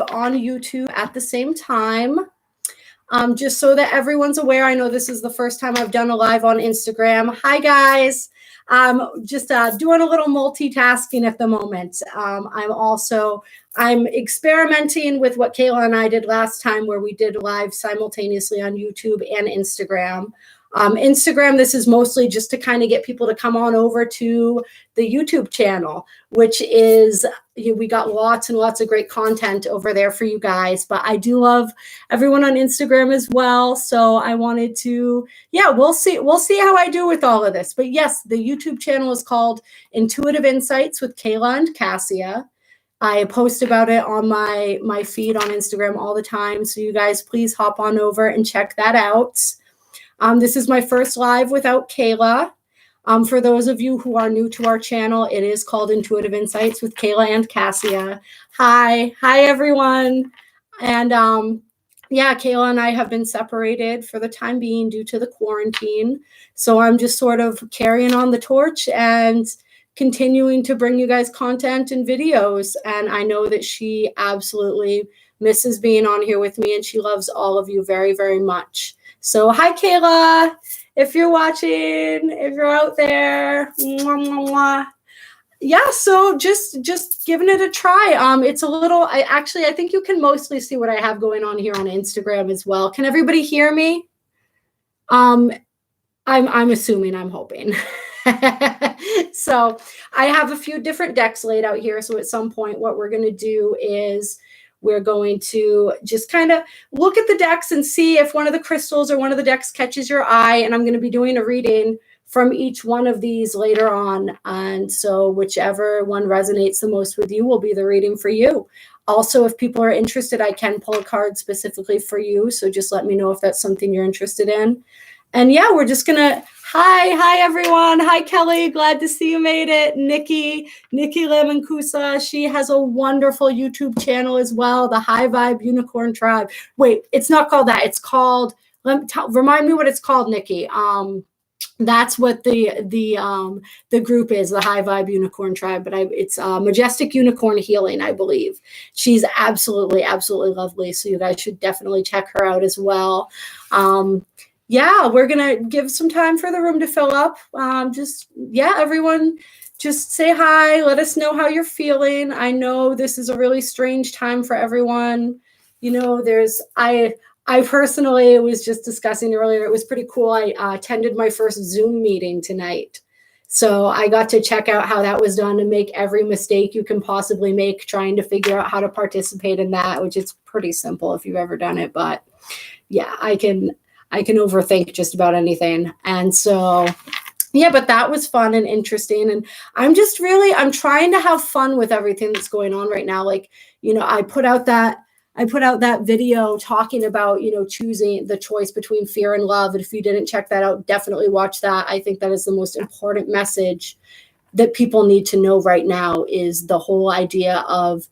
on YouTube at the same time. Just so that everyone's aware, I know this is the first time I've done a live on Instagram. Hi, guys. Just doing a little multitasking at the moment. I'm experimenting with what Kayla and I did last time, where we did live simultaneously on YouTube and Instagram. Instagram, this is mostly just to kind of get people to come on over to the YouTube channel, which is, we got lots and lots of great content over there for you guys. But I do love everyone on Instagram as well. So I wanted to, we'll see how I do with all of this. But yes, the YouTube channel is called Intuitive Insights with Kayla and Cassia. I post about it on my feed on Instagram all the time. So you guys, please hop on over and check that out. This is my first live without Kayla. For those of you who are new to our channel, it is called Intuitive Insights with Kayla and Cassia. Hi everyone. And Kayla and I have been separated for the time being due to the quarantine. So I'm just sort of carrying on the torch and continuing to bring you guys content and videos. And I know that she absolutely misses being on here with me, and she loves all of you very, very much. So hi, Kayla, if you're watching, if you're out there. Mwah, mwah, mwah. Yeah, so just giving it a try. It's a little, I think you can mostly see what I have going on here on Instagram as well. Can everybody hear me? I'm assuming, I'm hoping. So I have a few different decks laid out here. So at some point, what we're going to do is we're going to just kind of look at the decks and see if one of the crystals or one of the decks catches your eye. And I'm going to be doing a reading from each one of these later on. And so whichever one resonates the most with you will be the reading for you. Also, if people are interested, I can pull a card specifically for you. So just let me know if that's something you're interested in. And yeah, we're just going to, hi everyone. Hi, Kelly. Glad to see you made it. Nikki Lemancusa. She has a wonderful YouTube channel as well, the High Vibe Unicorn Tribe. Wait, it's not called that. It's called, remind me what it's called, Nikki. That's what the group is, the High Vibe Unicorn Tribe, but it's Majestic Unicorn Healing, I believe. She's absolutely lovely. So you guys should definitely check her out as well. We're going to give some time for the room to fill up. Everyone just say hi. Let us know how you're feeling. I know this is a really strange time for everyone. You know, I personally was just discussing earlier, it was pretty cool. I attended my first Zoom meeting tonight. So I got to check out how that was done and make every mistake you can possibly make trying to figure out how to participate in that, which is pretty simple if you've ever done it. But yeah, I can overthink just about anything. And so, but that was fun and interesting. And I'm trying to have fun with everything that's going on right now. Like, I put out that video talking about, choosing the choice between fear and love. And if you didn't check that out, definitely watch that. I think that is the most important message that people need to know right now, is the whole idea of,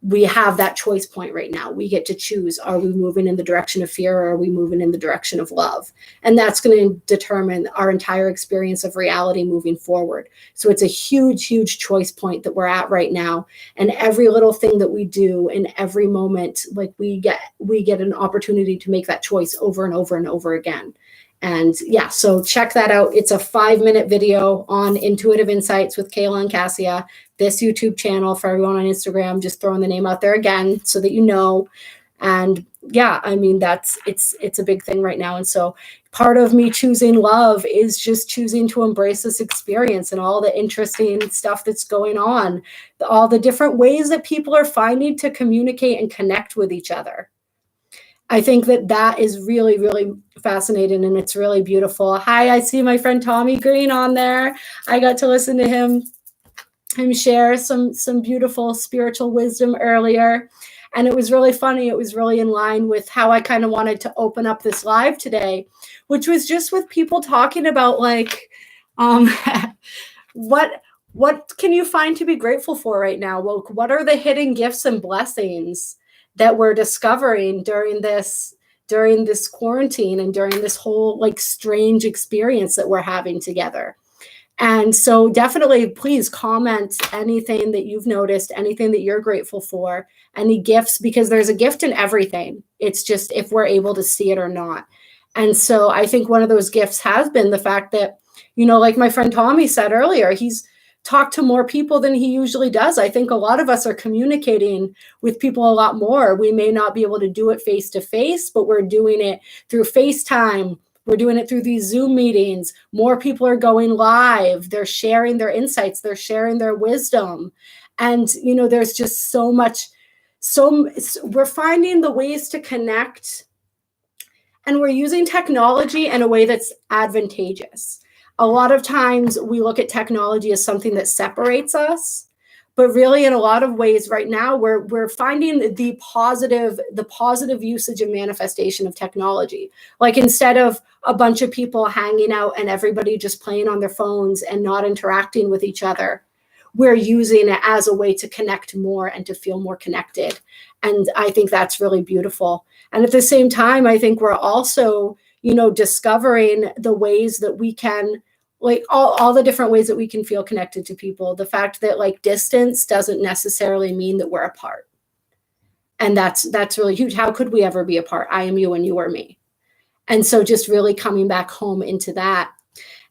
we have that choice point right now. We get to choose. Are we moving in the direction of fear, or are we moving in the direction of love? And that's going to determine our entire experience of reality moving forward. So it's a huge, huge choice point that we're at right now. And every little thing that we do in every moment, like we get an opportunity to make that choice over and over and over again. And yeah, so check that out. It's a 5-minute video on Intuitive Insights with Kayla and Cassia, this YouTube channel. For everyone on Instagram, just throwing the name out there again so that you know. And yeah, I mean, it's a big thing right now. And so part of me choosing love is just choosing to embrace this experience and all the interesting stuff that's going on, all the different ways that people are finding to communicate and connect with each other. I think that is really, really fascinating, and it's really beautiful. Hi, I see my friend Tommy Green on there. I got to listen to him share some beautiful spiritual wisdom earlier, and it was really funny. It was really in line with how I kind of wanted to open up this live today, which was just with people talking about, like, what can you find to be grateful for right now? Well, what are the hidden gifts and blessings that we're discovering during this quarantine and during this whole, like, strange experience that we're having together? And so definitely, please comment anything that you've noticed, anything that you're grateful for, any gifts, because there's a gift in everything. It's just if we're able to see it or not. And so I think one of those gifts has been the fact that, like my friend Tommy said earlier, he's talked to more people than he usually does. I think a lot of us are communicating with people a lot more. We may not be able to do it face to face, but we're doing it through FaceTime. We're doing it through these Zoom meetings. More people are going live. They're sharing their insights. They're sharing their wisdom. And, there's just so much. So we're finding the ways to connect, and we're using technology in a way that's advantageous. A lot of times we look at technology as something that separates us, but really in a lot of ways right now we're finding the positive usage and manifestation of technology. Like instead of a bunch of people hanging out and everybody just playing on their phones and not interacting with each other, we're using it as a way to connect more and to feel more connected. And I think that's really beautiful. And at the same time, I think we're also, discovering the ways that we can, like all the different ways that we can feel connected to people. The fact that like distance doesn't necessarily mean that we're apart. And that's really huge. How could we ever be apart? I am you and you are me. And so just really coming back home into that.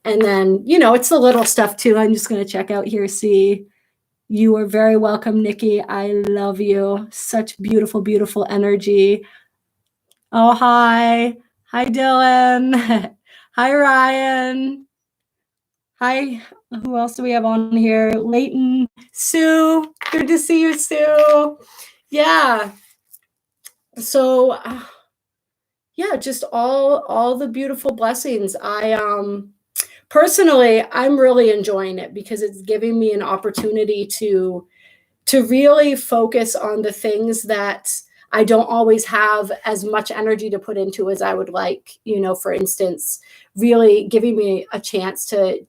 And then, it's the little stuff too. I'm just going to check out here. See, you are very welcome, Nikki. I love you. Such beautiful, beautiful energy. Oh, hi. Hi, Dylan. Hi, Ryan. Hi. Who else do we have on here? Leighton, Sue. Good to see you, Sue. Yeah. So, just all the beautiful blessings. Personally, I'm really enjoying it because it's giving me an opportunity to really focus on the things that I don't always have as much energy to put into as I would like. For instance, really giving me a chance to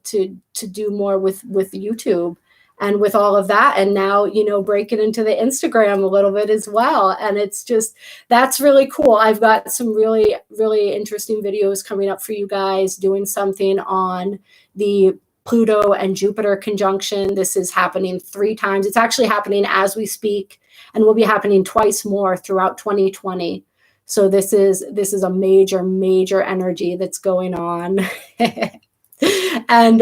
do more with YouTube and with all of that. And now, breaking into the Instagram a little bit as well. And it's just, that's really cool. I've got some really, really interesting videos coming up for you guys, doing something on the Pluto and Jupiter conjunction. This is happening 3 times. It's actually happening as we speak and will be happening twice more throughout 2020. So this is a major, major energy that's going on. And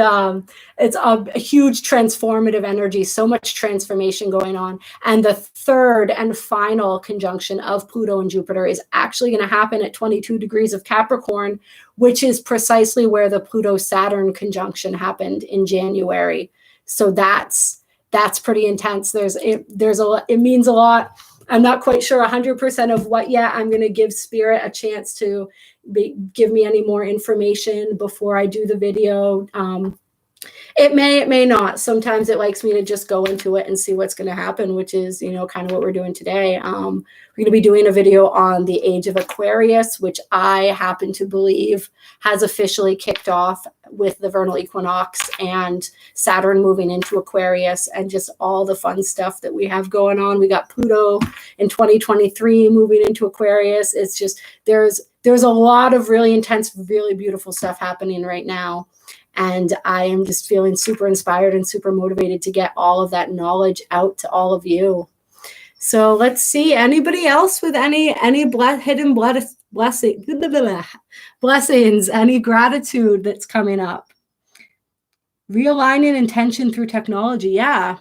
it's a huge transformative energy, so much transformation going on. And the third and final conjunction of Pluto and Jupiter is actually going to happen at 22 degrees of Capricorn, which is precisely where the Pluto-Saturn conjunction happened in January. So that's pretty intense. It means a lot. I'm not quite sure 100% of what yet. I'm going to give Spirit a chance to give me any more information before I do the video. It may not. Sometimes it likes me to just go into it and see what's going to happen, which is, kind of what we're doing today. We're going to be doing a video on the age of Aquarius, which I happen to believe has officially kicked off with the vernal equinox and Saturn moving into Aquarius and just all the fun stuff that we have going on. We got Pluto in 2023 moving into Aquarius. It's just, there's a lot of really intense, really beautiful stuff happening right now. And I am just feeling super inspired and super motivated to get all of that knowledge out to all of you. So let's see, anybody else with any hidden blessings, any gratitude that's coming up? Realigning intention through technology. Yeah,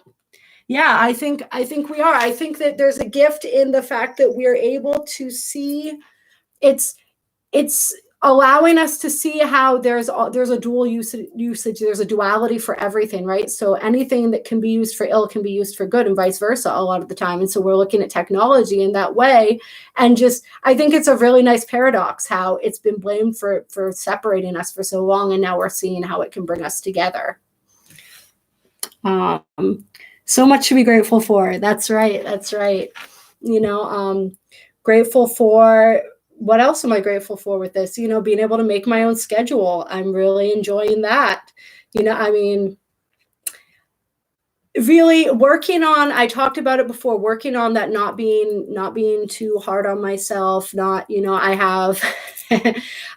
I think we are. I think that there's a gift in the fact that we're able to see. It's allowing us to see how there's a dual usage. There's a duality for everything, right? So anything that can be used for ill can be used for good and vice versa a lot of the time. And so we're looking at technology in that way. And just, I think it's a really nice paradox how it's been blamed for separating us for so long. And now we're seeing how it can bring us together. So much to be grateful for. That's right. Grateful for, what else am I grateful for with this? Being able to make my own schedule. I'm really enjoying that. really working on, I talked about it before, working on that, not being too hard on myself, not, I have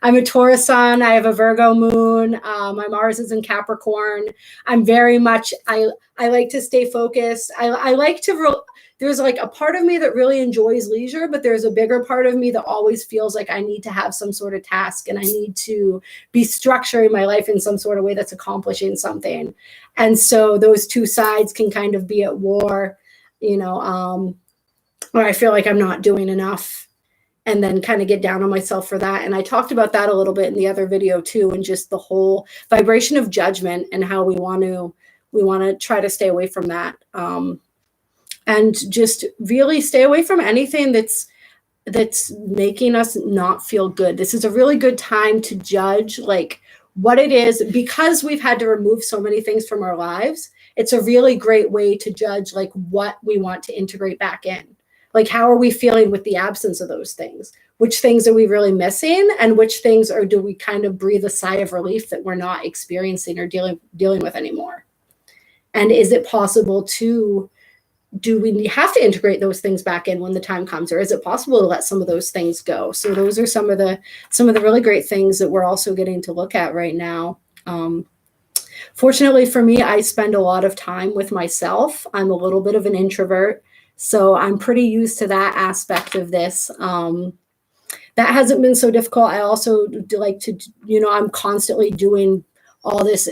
I'm a Taurus sun, I have a Virgo moon, my Mars is in Capricorn. I'm very much, I like to stay focused. I like to there's like a part of me that really enjoys leisure, but there's a bigger part of me that always feels like I need to have some sort of task, and I need to be structuring my life in some sort of way that's accomplishing something. And so those two sides can kind of be at war, where I feel like I'm not doing enough, and then kind of get down on myself for that. And I talked about that a little bit in the other video too, and just the whole vibration of judgment and how we want to try to stay away from that. And just really stay away from anything that's making us not feel good. This is a really good time to judge like what it is, because we've had to remove so many things from our lives. It's a really great way to judge like what we want to integrate back in. Like, how are we feeling with the absence of those things? Which things are we really missing, and which things do we kind of breathe a sigh of relief that we're not experiencing or dealing with anymore? And is it possible to, do we have to integrate those things back in when the time comes, or is it possible to let some of those things go? So those are some of the really great things that we're also getting to look at right now. Fortunately for me, I spend a lot of time with myself. I'm a little bit of an introvert, so I'm pretty used to that aspect of this. That hasn't been so difficult. I also like to, I'm constantly doing all this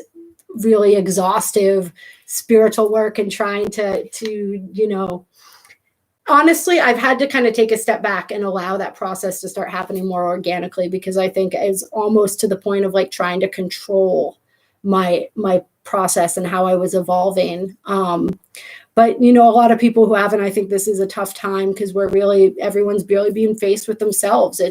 really exhaustive spiritual work and trying to honestly, I've had to kind of take a step back and allow that process to start happening more organically, because I think it's almost to the point of like trying to control my process and how I was evolving. But a lot of people who haven't, I think this is a tough time, because everyone's really being faced with themselves.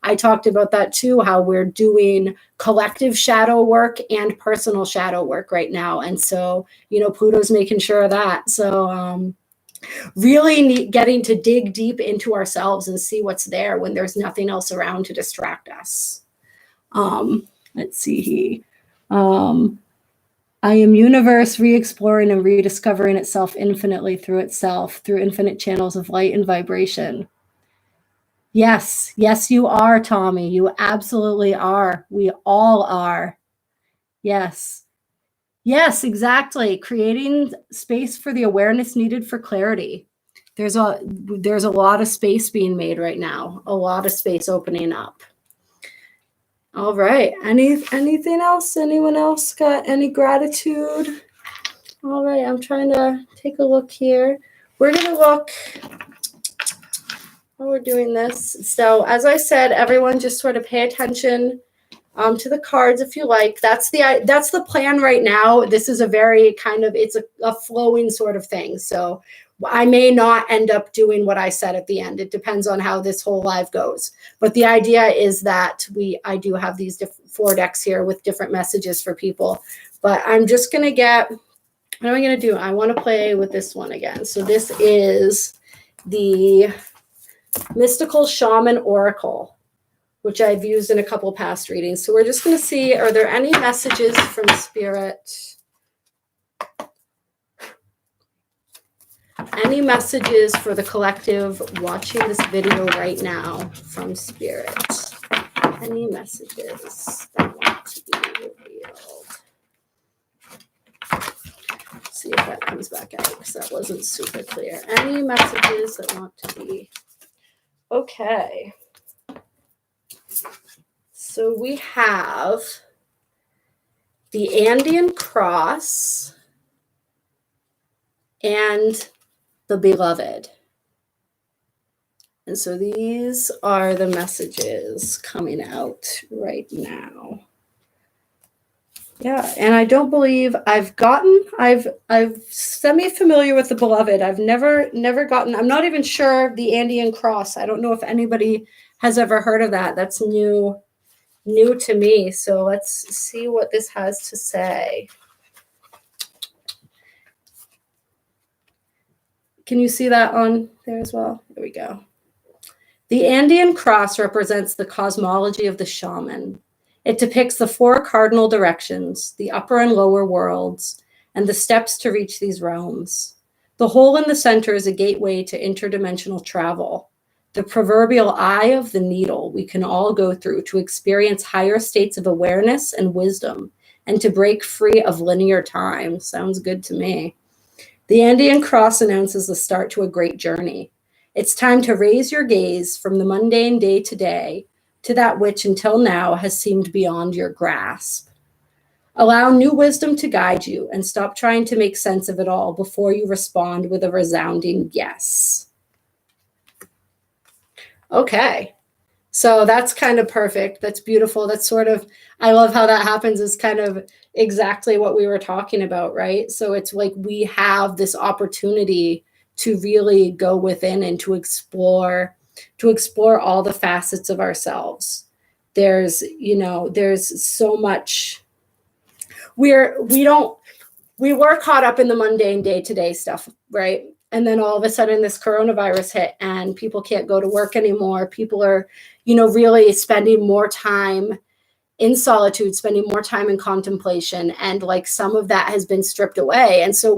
I talked about that too, how we're doing collective shadow work and personal shadow work right now. And so, Pluto's making sure of that. So really getting to dig deep into ourselves and see what's there when there's nothing else around to distract us. Let's see. I am universe re-exploring and rediscovering itself infinitely through itself, through infinite channels of light and vibration. Yes, you are, Tommy. You absolutely are. We all are. Yes, exactly. Creating space for the awareness needed for clarity. There's a lot of space being made right now, a lot of space opening up. All right. Anything else? Anyone else got any gratitude? All right. I'm trying to take a look here. We're going to look while we're doing this. So as I said, everyone just sort of pay attention to the cards if you like. That's the plan right now. This is a very kind of, it's a flowing sort of thing. So I may not end up doing what I said at the end. It depends on how this whole live goes. But the idea is that I do have these 4 decks here with different messages for people. But I'm just going to what am I going to do? I want to play with this one again. So this is the Mystical Shaman Oracle, which I've used in a couple past readings. So we're just going to see, are there any messages from Spirit? Any messages for the collective watching this video right now from Spirit? Any messages that want to be revealed? Let's see if that comes back out, because that wasn't super clear. Any messages that want to be... Okay. So we have the Andean Cross and the Beloved. And so these are the messages coming out right now. Yeah, and I don't believe I've semi-familiar with the Beloved. I've never gotten, I'm not even sure the Andean Cross. I don't know if anybody has ever heard of that. That's new to me. So let's see what this has to say. Can you see that on there as well? There we go. The Andean Cross represents the cosmology of the shaman. It depicts the 4 cardinal directions, the upper and lower worlds, and the steps to reach these realms. The hole in the center is a gateway to interdimensional travel, the proverbial eye of the needle we can all go through to experience higher states of awareness and wisdom, and to break free of linear time. Sounds good to me. The Andean cross announces the start to a great journey. It's time to raise your gaze from the mundane day to day to that which until now has seemed beyond your grasp. Allow new wisdom to guide you and stop trying to make sense of it all before you respond with a resounding yes. Okay. So that's kind of perfect. That's beautiful. That's sort of, I love how that happens, is kind of exactly what we were talking about, right? So it's like we have this opportunity to really go within and to explore all the facets of ourselves. There's so much, we were caught up in the mundane day-to-day stuff, right? And then all of a sudden this coronavirus hit and people can't go to work anymore. People are, really spending more time in solitude, spending more time in contemplation. And like some of that has been stripped away. And so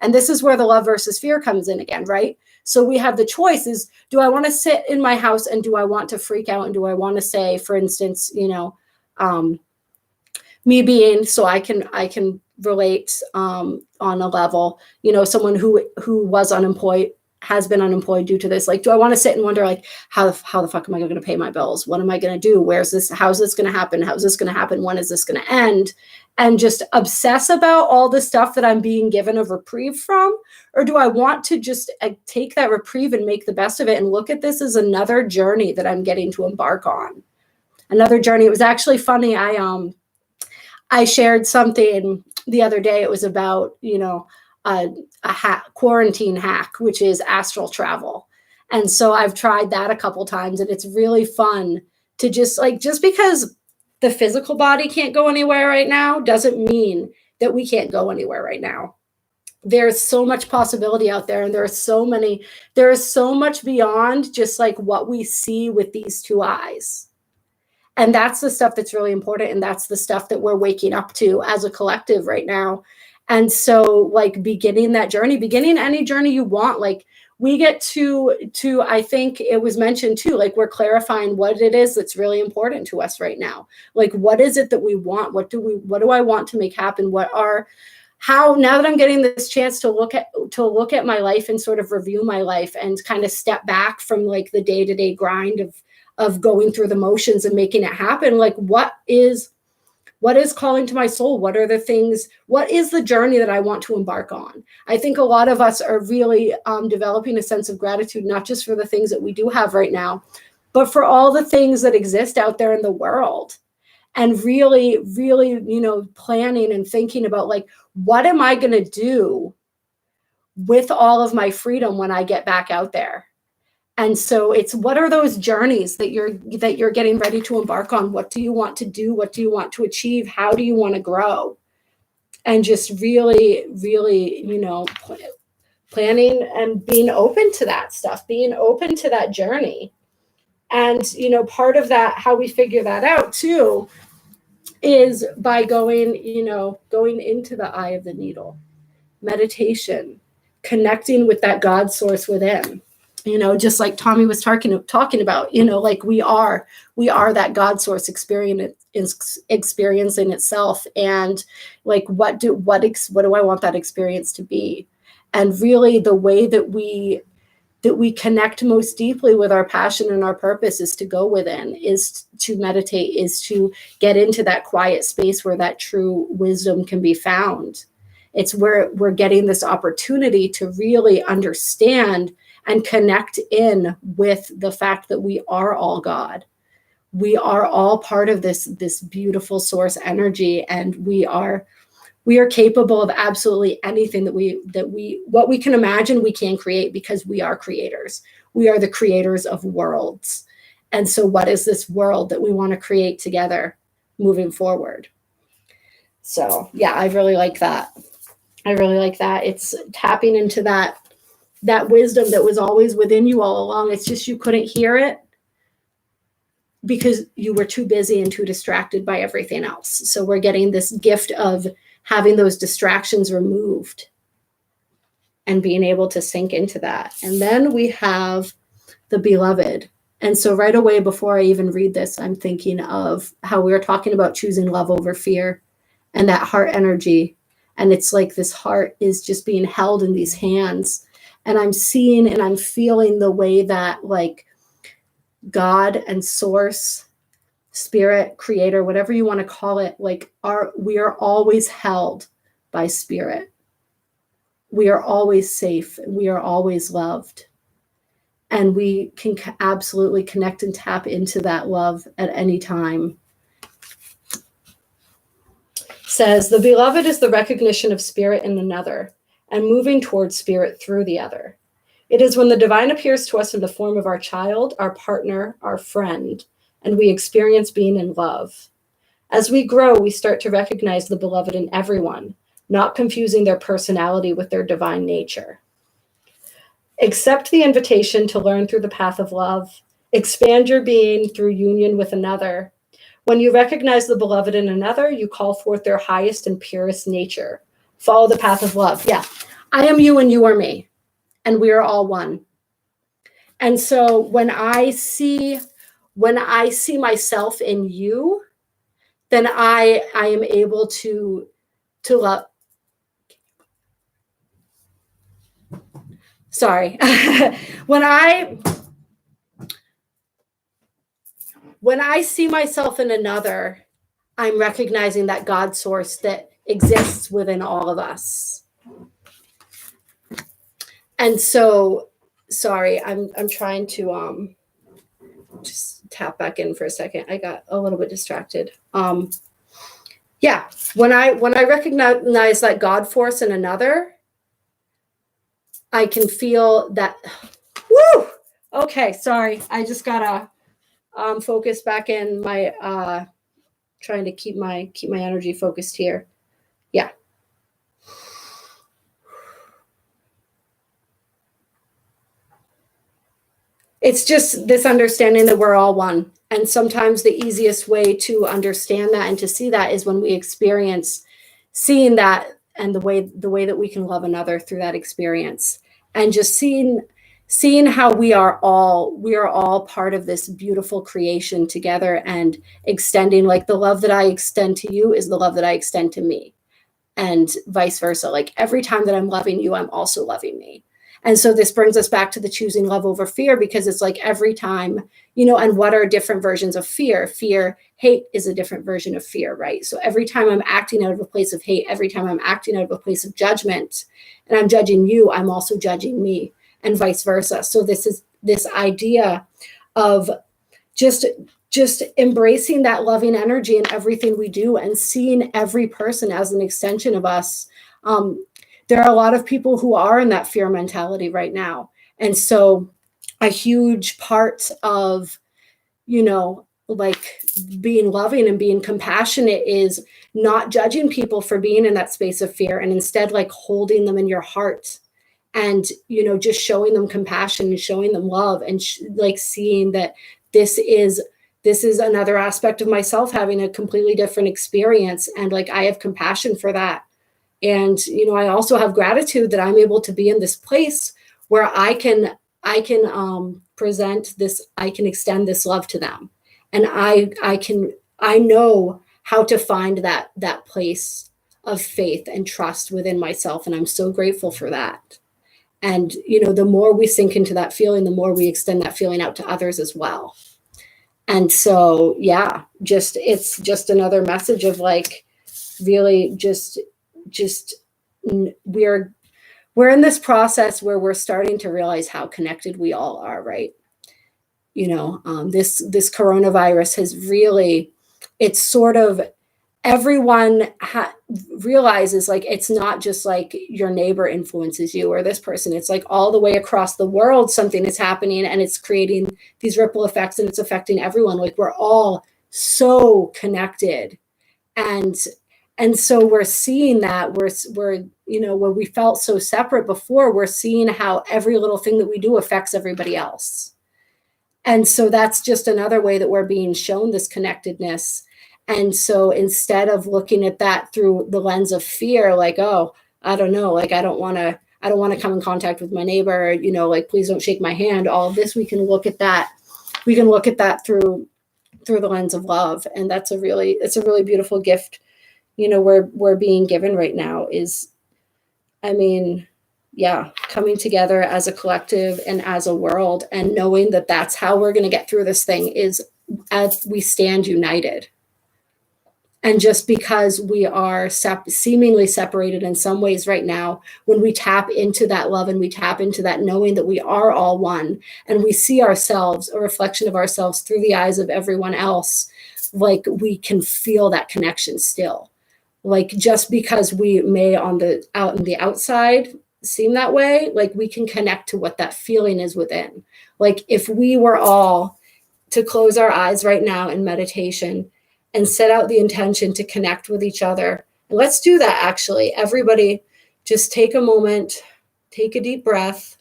and this is where the love versus fear comes in again, right? So we have the choice is, do I want to sit in my house and do I want to freak out? And do I want to say, for instance, me being, so I can relate on a level, someone who was unemployed, has been unemployed due to this. Like, do I want to sit and wonder, like, how the fuck am I going to pay my bills? What am I going to do? How's this going to happen? How's this going to happen? When is this going to end? And just obsess about all the stuff that I'm being given a reprieve from? Or do I want to just take that reprieve and make the best of it and look at this as another journey that I'm getting to embark on? Another journey. It was actually funny. I shared something the other day. It was about, a quarantine hack, which is astral travel. And so I've tried that a couple times, and it's really fun to just because the physical body can't go anywhere right now doesn't mean that we can't go anywhere right now. There's so much possibility out there, and there is so much beyond just like what we see with these two eyes. And that's the stuff that's really important. And that's the stuff that we're waking up to as a collective right now. And so like beginning any journey you want, like we get to, I think it was mentioned too, like we're clarifying what it is that's really important to us right now. Like, what is it that we want? What do I want to make happen? How, now that I'm getting this chance to look at my life and sort of review my life and kind of step back from like the day-to-day grind of going through the motions and making it happen. Like, what is calling to my soul? What are the things, what is the journey that I want to embark on? I think a lot of us are really developing a sense of gratitude, not just for the things that we do have right now, but for all the things that exist out there in the world. And really, really, planning and thinking about like, what am I going to do with all of my freedom when I get back out there? And so it's, what are those journeys that you're getting ready to embark on? What do you want to do? What do you want to achieve? How do you want to grow? And just really, really, planning and being open to that stuff, being open to that journey. And, part of that, how we figure that out too, is by going into the eye of the needle, meditation, connecting with that God source within. Just like Tommy was talking about, like we are that God source experiencing itself. And like, what do I want that experience to be? And really the way that we connect most deeply with our passion and our purpose is to go within, is to meditate, is to get into that quiet space where that true wisdom can be found. It's where we're getting this opportunity to really understand and connect in with the fact that we are all God. We are all part of this beautiful source energy, and we are capable of absolutely anything what we can imagine, we can create, because we are creators. We are the creators of worlds. And so what is this world that we want to create together moving forward? So yeah, I really like that. It's tapping into that wisdom that was always within you all along. It's just you couldn't hear it because you were too busy and too distracted by everything else. So we're getting this gift of having those distractions removed and being able to sink into that. And then we have the beloved. And so right away, before I even read this, I'm thinking of how we were talking about choosing love over fear and that heart energy. And it's like this heart is just being held in these hands. And I'm seeing and I'm feeling the way that like God and source, spirit, creator, whatever you want to call it, like we are always held by spirit. We are always safe. We are always loved. And we can absolutely connect and tap into that love at any time. Says, the beloved is the recognition of spirit in another and moving towards spirit through the other. It is when the divine appears to us in the form of our child, our partner, our friend, and we experience being in love. As we grow, we start to recognize the beloved in everyone, not confusing their personality with their divine nature. Accept the invitation to learn through the path of love. Expand your being through union with another. When you recognize the beloved in another, you call forth their highest and purest nature. Follow the path of love. Yeah, I am you and you are me, and we are all one. And so when I see myself in you, then I am able to love. Sorry. When I see myself in another, I'm recognizing that God source that exists within all of us. And so, sorry, I'm trying to just tap back in for a second. I got a little bit distracted. Yeah, when I recognize that God force in another, I can feel that. Woo! Okay, sorry. I just gotta focus back in my trying to keep my energy focused here. Yeah. It's just this understanding that we're all one. And sometimes the easiest way to understand that and to see that is when we experience seeing that and the way that we can love another through that experience. And just seeing how we are all part of this beautiful creation together and extending, like the love that I extend to you is the love that I extend to me, and vice versa. Like every time that I'm loving you, I'm also loving me. And so this brings us back to the choosing love over fear, because it's like every time, and what are different versions of fear? Hate is a different version of fear, right? So every time I'm acting out of a place of hate, every time I'm acting out of a place of judgment, and I'm judging you, I'm also judging me, and vice versa. So this is this idea of just embracing that loving energy in everything we do and seeing every person as an extension of us. There are a lot of people who are in that fear mentality right now. And so a huge part of, like being loving and being compassionate is not judging people for being in that space of fear, and instead like holding them in your heart and, just showing them compassion and showing them love and like seeing that this is another aspect of myself having a completely different experience. And like, I have compassion for that. And, I also have gratitude that I'm able to be in this place where I can present this, I can extend this love to them. And I know how to find that place of faith and trust within myself. And I'm so grateful for that. And, the more we sink into that feeling, the more we extend that feeling out to others as well. And so, yeah, it's just another message of like, really just we're in this process where we're starting to realize how connected we all are, right? This coronavirus has really, it's sort of, everyone realizes like it's not just like your neighbor influences you or this person. It's like all the way across the world something is happening, and it's creating these ripple effects, and it's affecting everyone. Like we're all so connected, and so we're seeing that we're where we felt so separate before, we're seeing how every little thing that we do affects everybody else. And so that's just another way that we're being shown this connectedness. And so instead of looking at that through the lens of fear, like, oh, I don't know, like, I don't want to come in contact with my neighbor, you know, like, please don't shake my hand. All of this, we can look at that. We can look at that through the lens of love. And it's a really beautiful gift, you know, we're being given right now is, I mean, yeah, coming together as a collective and as a world, and knowing that that's how we're going to get through this thing is as we stand united. And just because we are seemingly separated in some ways right now, when we tap into that love and we tap into that knowing that we are all one, and we see ourselves, a reflection of ourselves through the eyes of everyone else, like, we can feel that connection still. Like, just because we may out in the outside seem that way, like, we can connect to what that feeling is within. Like, if we were all to close our eyes right now in meditation and set out the intention to connect with each other. And let's do that, actually. Everybody, just take a moment, take a deep breath.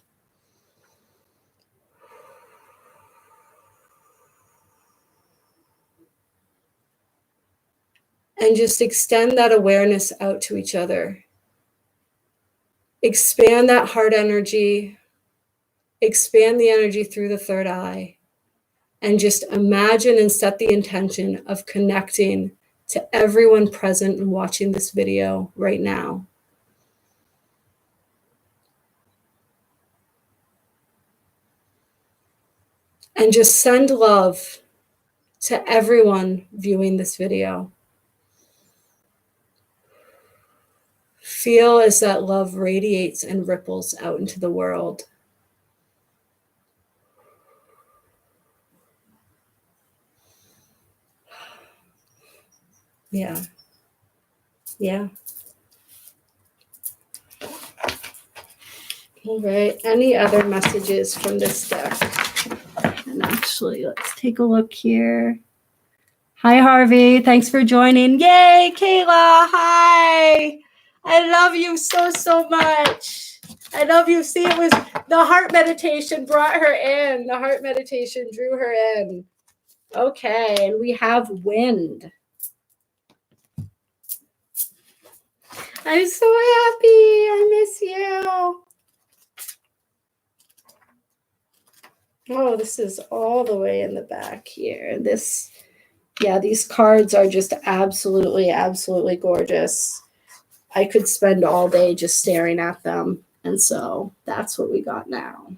And just extend that awareness out to each other. Expand that heart energy. Expand the energy through the third eye. And just imagine and set the intention of connecting to everyone present and watching this video right now. And just send love to everyone viewing this video. Feel as that love radiates and ripples out into the world. Yeah. Yeah. All right. Any other messages from this deck? And actually, let's take a look here. Hi, Harvey. Thanks for joining. Yay, Kayla. Hi. I love you so, so much. I love you. See, it was the heart meditation brought her in. The heart meditation drew her in. Okay. And we have wind. I'm so happy. I miss you. Oh, this is all the way in the back here. These cards are just absolutely, absolutely gorgeous. I could spend all day just staring at them. And so that's what we got now.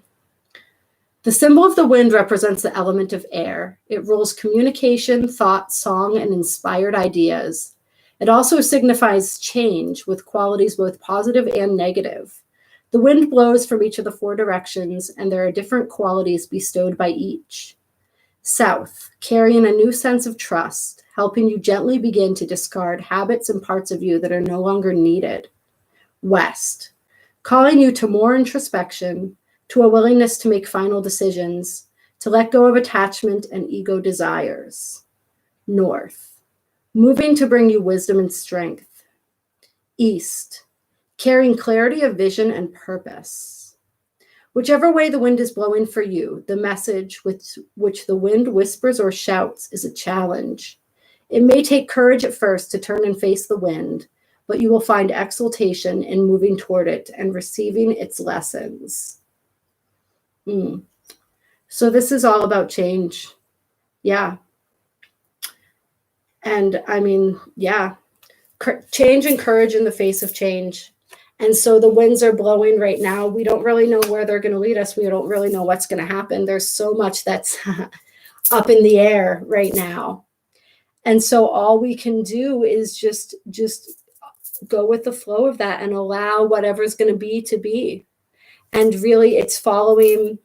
The symbol of the wind represents the element of air. It rules communication, thought, song, and inspired ideas. It also signifies change with qualities both positive and negative. The wind blows from each of the four directions, and there are different qualities bestowed by each. South, carrying a new sense of trust, helping you gently begin to discard habits and parts of you that are no longer needed. West, calling you to more introspection, to a willingness to make final decisions, to let go of attachment and ego desires. North, moving to bring you wisdom and strength. East, carrying clarity of vision and purpose. Whichever way the wind is blowing for you, the message which the wind whispers or shouts is a challenge. It may take courage at first to turn and face the wind, but you will find exultation in moving toward it and receiving its lessons. So this is all about change. Yeah. And I mean, yeah, change and courage in the face of change. And so the winds are blowing right now. We don't really know where they're going to lead us. We don't really know what's going to happen. There's so much that's up in the air right now. And so all we can do is just go with the flow of that and allow whatever's going to be. And really, it's following.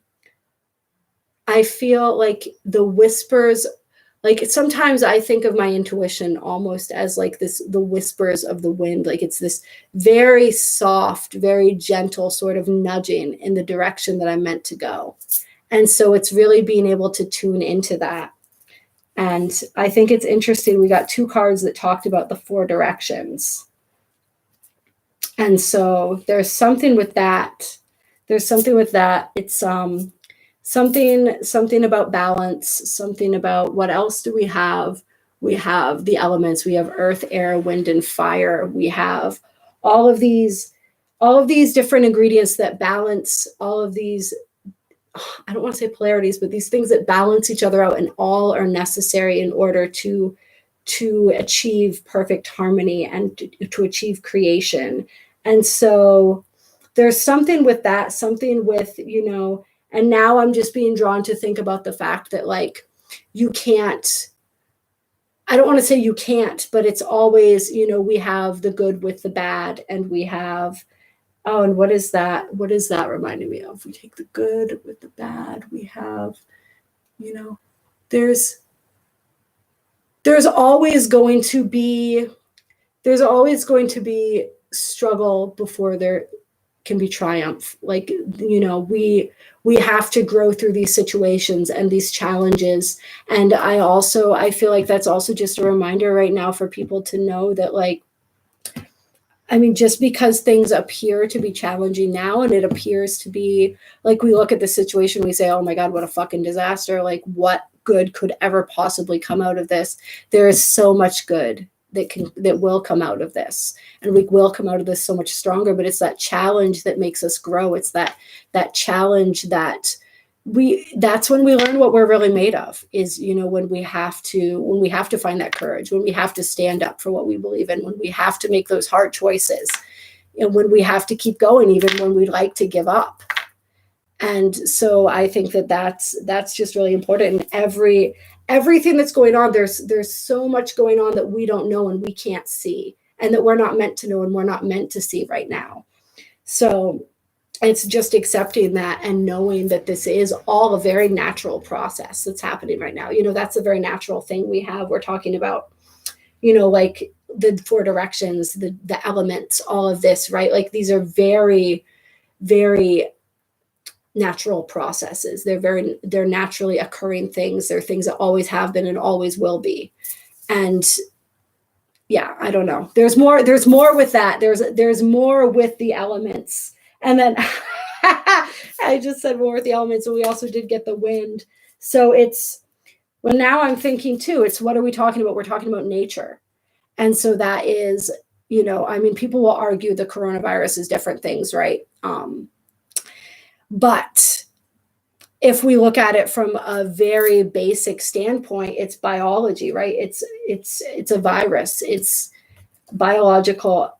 I feel like the whispers, like sometimes I think of my intuition almost as like the whispers of the wind. Like it's this very soft, very gentle sort of nudging in the direction that I'm meant to go. And so it's really being able to tune into that. And I think it's interesting. We got two cards that talked about the four directions. And so there's something with that. It's something about balance, something about what else do we have we have the elements, we have earth, air, wind, and fire. We have all of these different ingredients that balance all of these, I don't want to say polarities, but these things that balance each other out, and all are necessary in order to achieve perfect harmony and to achieve creation. And so there's something with that, something with, and now I'm just being drawn to think about the fact that, like, you can't, I don't want to say you can't, but it's always, we have the good with the bad, and we have, oh, and what is that? What is that reminding me of? We take the good with the bad. We have, there's always going to be struggle before there can be triumph. Like, we have to grow through these situations and these challenges. And I feel like that's also just a reminder right now for people to know that, like, I mean, just because things appear to be challenging now, and it appears to be, like, we look at the situation, we say, oh my God, what a fucking disaster. Like, what good could ever possibly come out of this? There is so much good that will come out of this, and we will come out of this so much stronger. But it's that challenge that makes us grow. It's that challenge that's when we learn what we're really made of, is, when we have to find that courage, when we have to stand up for what we believe in, when we have to make those hard choices, and when we have to keep going, even when we like to give up. And so I think that's just really important. And everything that's going on, there's so much going on that we don't know and we can't see, and that we're not meant to know and we're not meant to see right now. So it's just accepting that and knowing that this is all a very natural process that's happening right now. That's a very natural thing we have. We're talking about, like the 4 directions, the elements, all of this, right? Like, these are very, very natural processes. They're naturally occurring things. They're things that always have been and always will be. And yeah, I don't know. There's more with that. There's more with the elements. And then I just said more with the elements, and we also did get the wind. So now I'm thinking too, it's, what are we talking about? We're talking about nature. And so that is, I mean, people will argue the coronavirus is different things, right? But if we look at it from a very basic standpoint, it's biology, right? It's a virus. It's biological,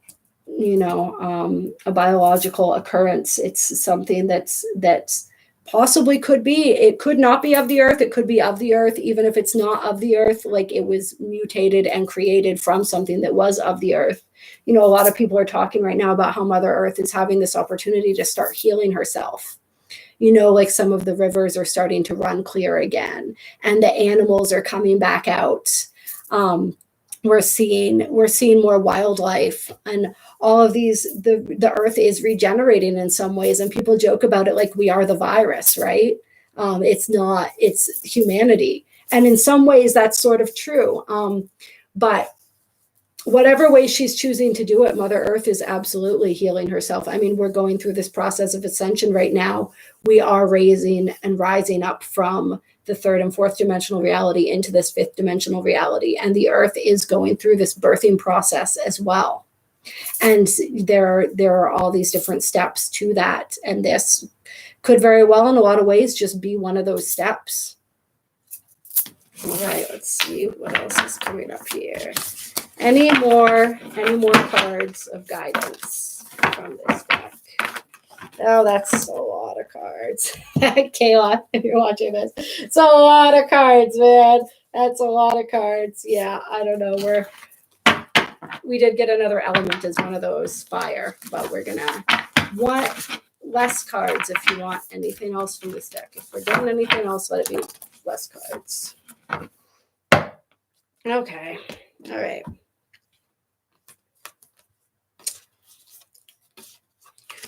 a biological occurrence. It's something that's possibly it could not be of the earth. It could be of the earth. Even if it's not of the earth, like, it was mutated and created from something that was of the earth. A lot of people are talking right now about how Mother Earth is having this opportunity to start healing herself. Like, some of the rivers are starting to run clear again, and the animals are coming back out. We're seeing more wildlife, and all of these, the earth is regenerating in some ways. And people joke about it like we are the virus, right? It's humanity. And in some ways that's sort of true. But whatever way she's choosing to do it, Mother Earth is absolutely healing herself. I mean, we're going through this process of ascension right now. We are raising and rising up from the 3rd and 4th dimensional reality into this 5th dimensional reality. And the earth is going through this birthing process as well. And there are all these different steps to that. And this could very well, in a lot of ways, just be one of those steps. All right, let's see what else is coming up here. Any more cards of guidance from this deck? Oh, that's a lot of cards. Kayla, if you're watching this, it's a lot of cards, man. That's a lot of cards. Yeah, I don't know. We did get another element as one of those, fire, but we're gonna want less cards if you want anything else from this deck. If we're getting anything else, let it be less cards. Okay. All right.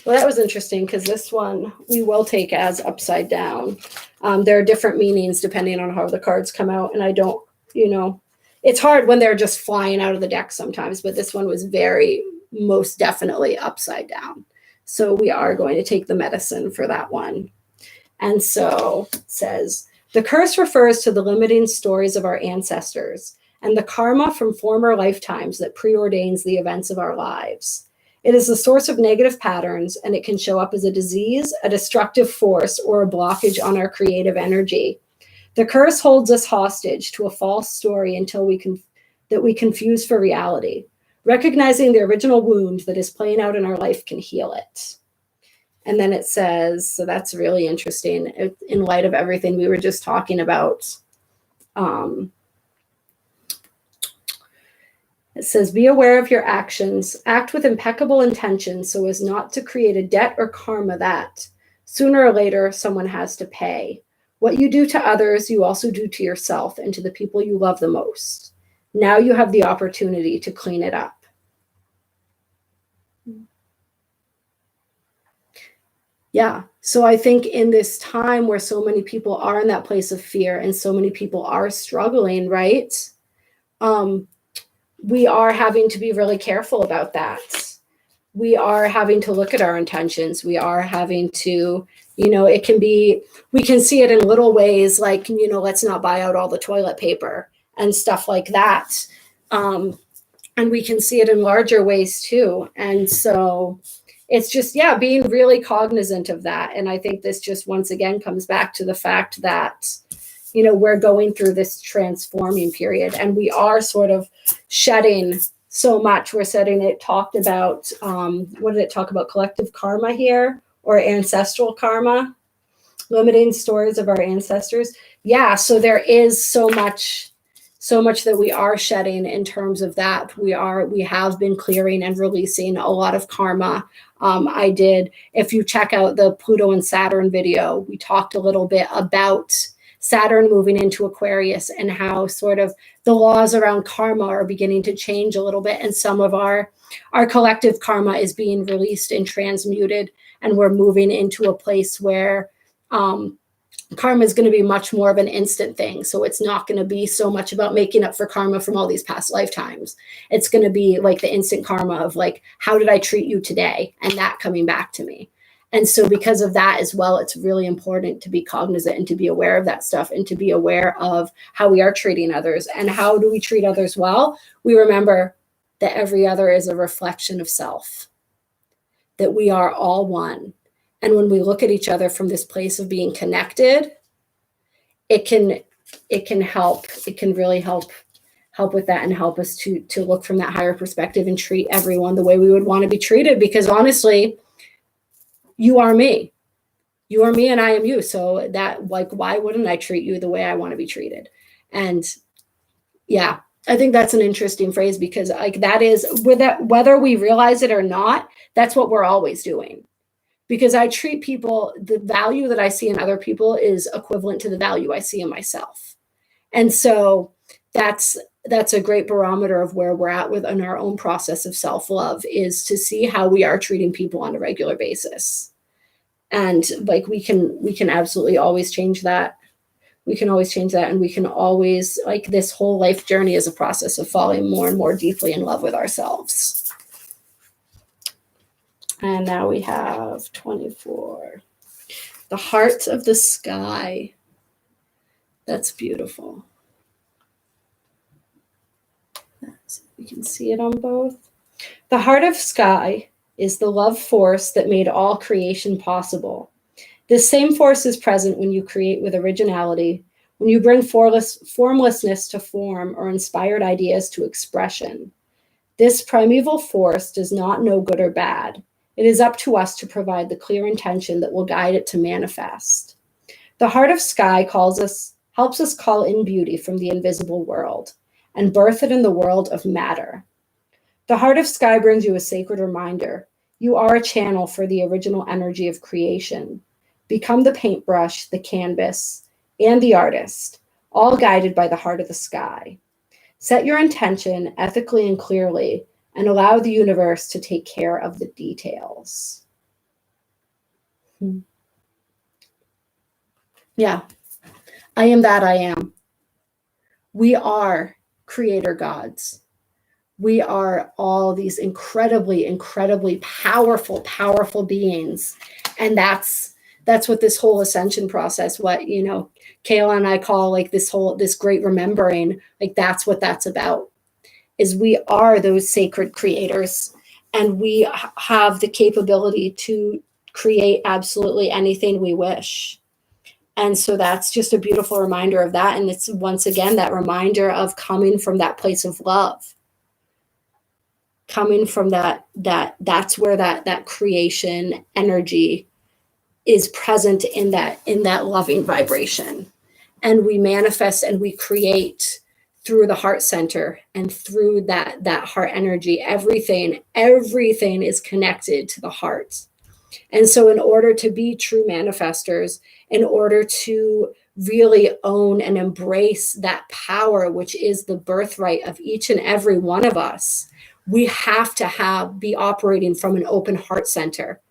Well, that was interesting, because this one we will take as upside down. There are different meanings depending on how the cards come out. And I don't, it's hard when they're just flying out of the deck sometimes, but this one was most definitely upside down. So we are going to take the medicine for that one. And so it says, the curse refers to the limiting stories of our ancestors and the karma from former lifetimes that preordains the events of our lives. It is the source of negative patterns, and it can show up as a disease, a destructive force, or a blockage on our creative energy. The curse holds us hostage to a false story until we confuse for reality. Recognizing the original wound that is playing out in our life can heal it. And then it says, so that's really interesting in light of everything we were just talking about. It says, be aware of your actions. Act with impeccable intention so as not to create a debt or karma that, sooner or later, someone has to pay. What you do to others, you also do to yourself and to the people you love the most. Now you have the opportunity to clean it up. Yeah. So I think in this time where so many people are in that place of fear and so many people are struggling, right? We are having to be really careful about that. We are having to look at our intentions. We are having to, it can be, we can see it in little ways like, let's not buy out all the toilet paper and stuff like that. And we can see it in larger ways too. And so it's just, being really cognizant of that. And I think this just once again comes back to the fact that, we're going through this transforming period and we are sort of shedding so much. It talked about, what did it talk about? Collective karma here, or ancestral karma, limiting stories of our ancestors. Yeah. So there is so much that we are shedding in terms of that. We have been clearing and releasing a lot of karma. If you check out the Pluto and Saturn video, we talked a little bit about Saturn moving into Aquarius and how sort of the laws around karma are beginning to change a little bit. And some of our collective karma is being released and transmuted. And we're moving into a place where karma is going to be much more of an instant thing. So it's not going to be so much about making up for karma from all these past lifetimes. It's going to be like the instant karma of like, how did I treat you today? And that coming back to me. And so because of that as well, it's really important to be cognizant and to be aware of that stuff and to be aware of how we are treating others. And how do we treat others well? We remember that every other is a reflection of self, that we are all one. And when we look at each other from this place of being connected, it can help. It can really help with that and help us to look from that higher perspective and treat everyone the way we would want to be treated. Because honestly, you are me. You are me and I am you. So that, like, why wouldn't I treat you the way I want to be treated? And yeah, I think that's an interesting phrase because like that is whether we realize it or not, that's what we're always doing. Because I treat people, the value that I see in other people is equivalent to the value I see in myself. And so that's a great barometer of where we're at within our own process of self-love, is to see how we are treating people on a regular basis. And like we can absolutely always change that. We can always change that, and we can always, like, this whole life journey is a process of falling more and more deeply in love with ourselves. And now we have 24. The heart of the sky. That's beautiful. You can see it on both. The heart of sky is the love force that made all creation possible. This same force is present when you create with originality, when you bring formlessness to form or inspired ideas to expression. This primeval force does not know good or bad. It is up to us to provide the clear intention that will guide it to manifest. The heart of sky helps us call in beauty from the invisible world and birth it in the world of matter. The heart of sky brings you a sacred reminder. You are a channel for the original energy of creation. Become the paintbrush, the canvas, and the artist, all guided by the heart of the sky. Set your intention ethically and clearly, and allow the universe to take care of the details. Yeah, I am that I am. We are creator gods. We are all these incredibly, incredibly powerful, powerful beings. And that's That's what this whole ascension process, what, you know, Kayla and I call like this great remembering, like that's what that's about, is we are those sacred creators, and we have the capability to create absolutely anything we wish. And so that's just a beautiful reminder of that. And it's once again that reminder of coming from that place of love, coming from that's where that creation energy is present, in that loving vibration. And we manifest and we create through the heart center, and through that heart energy. Everything is connected to the heart. And so in order to be true manifestors, in order to really own and embrace that power, which is the birthright of each and every one of us, we have to be operating from an open heart center.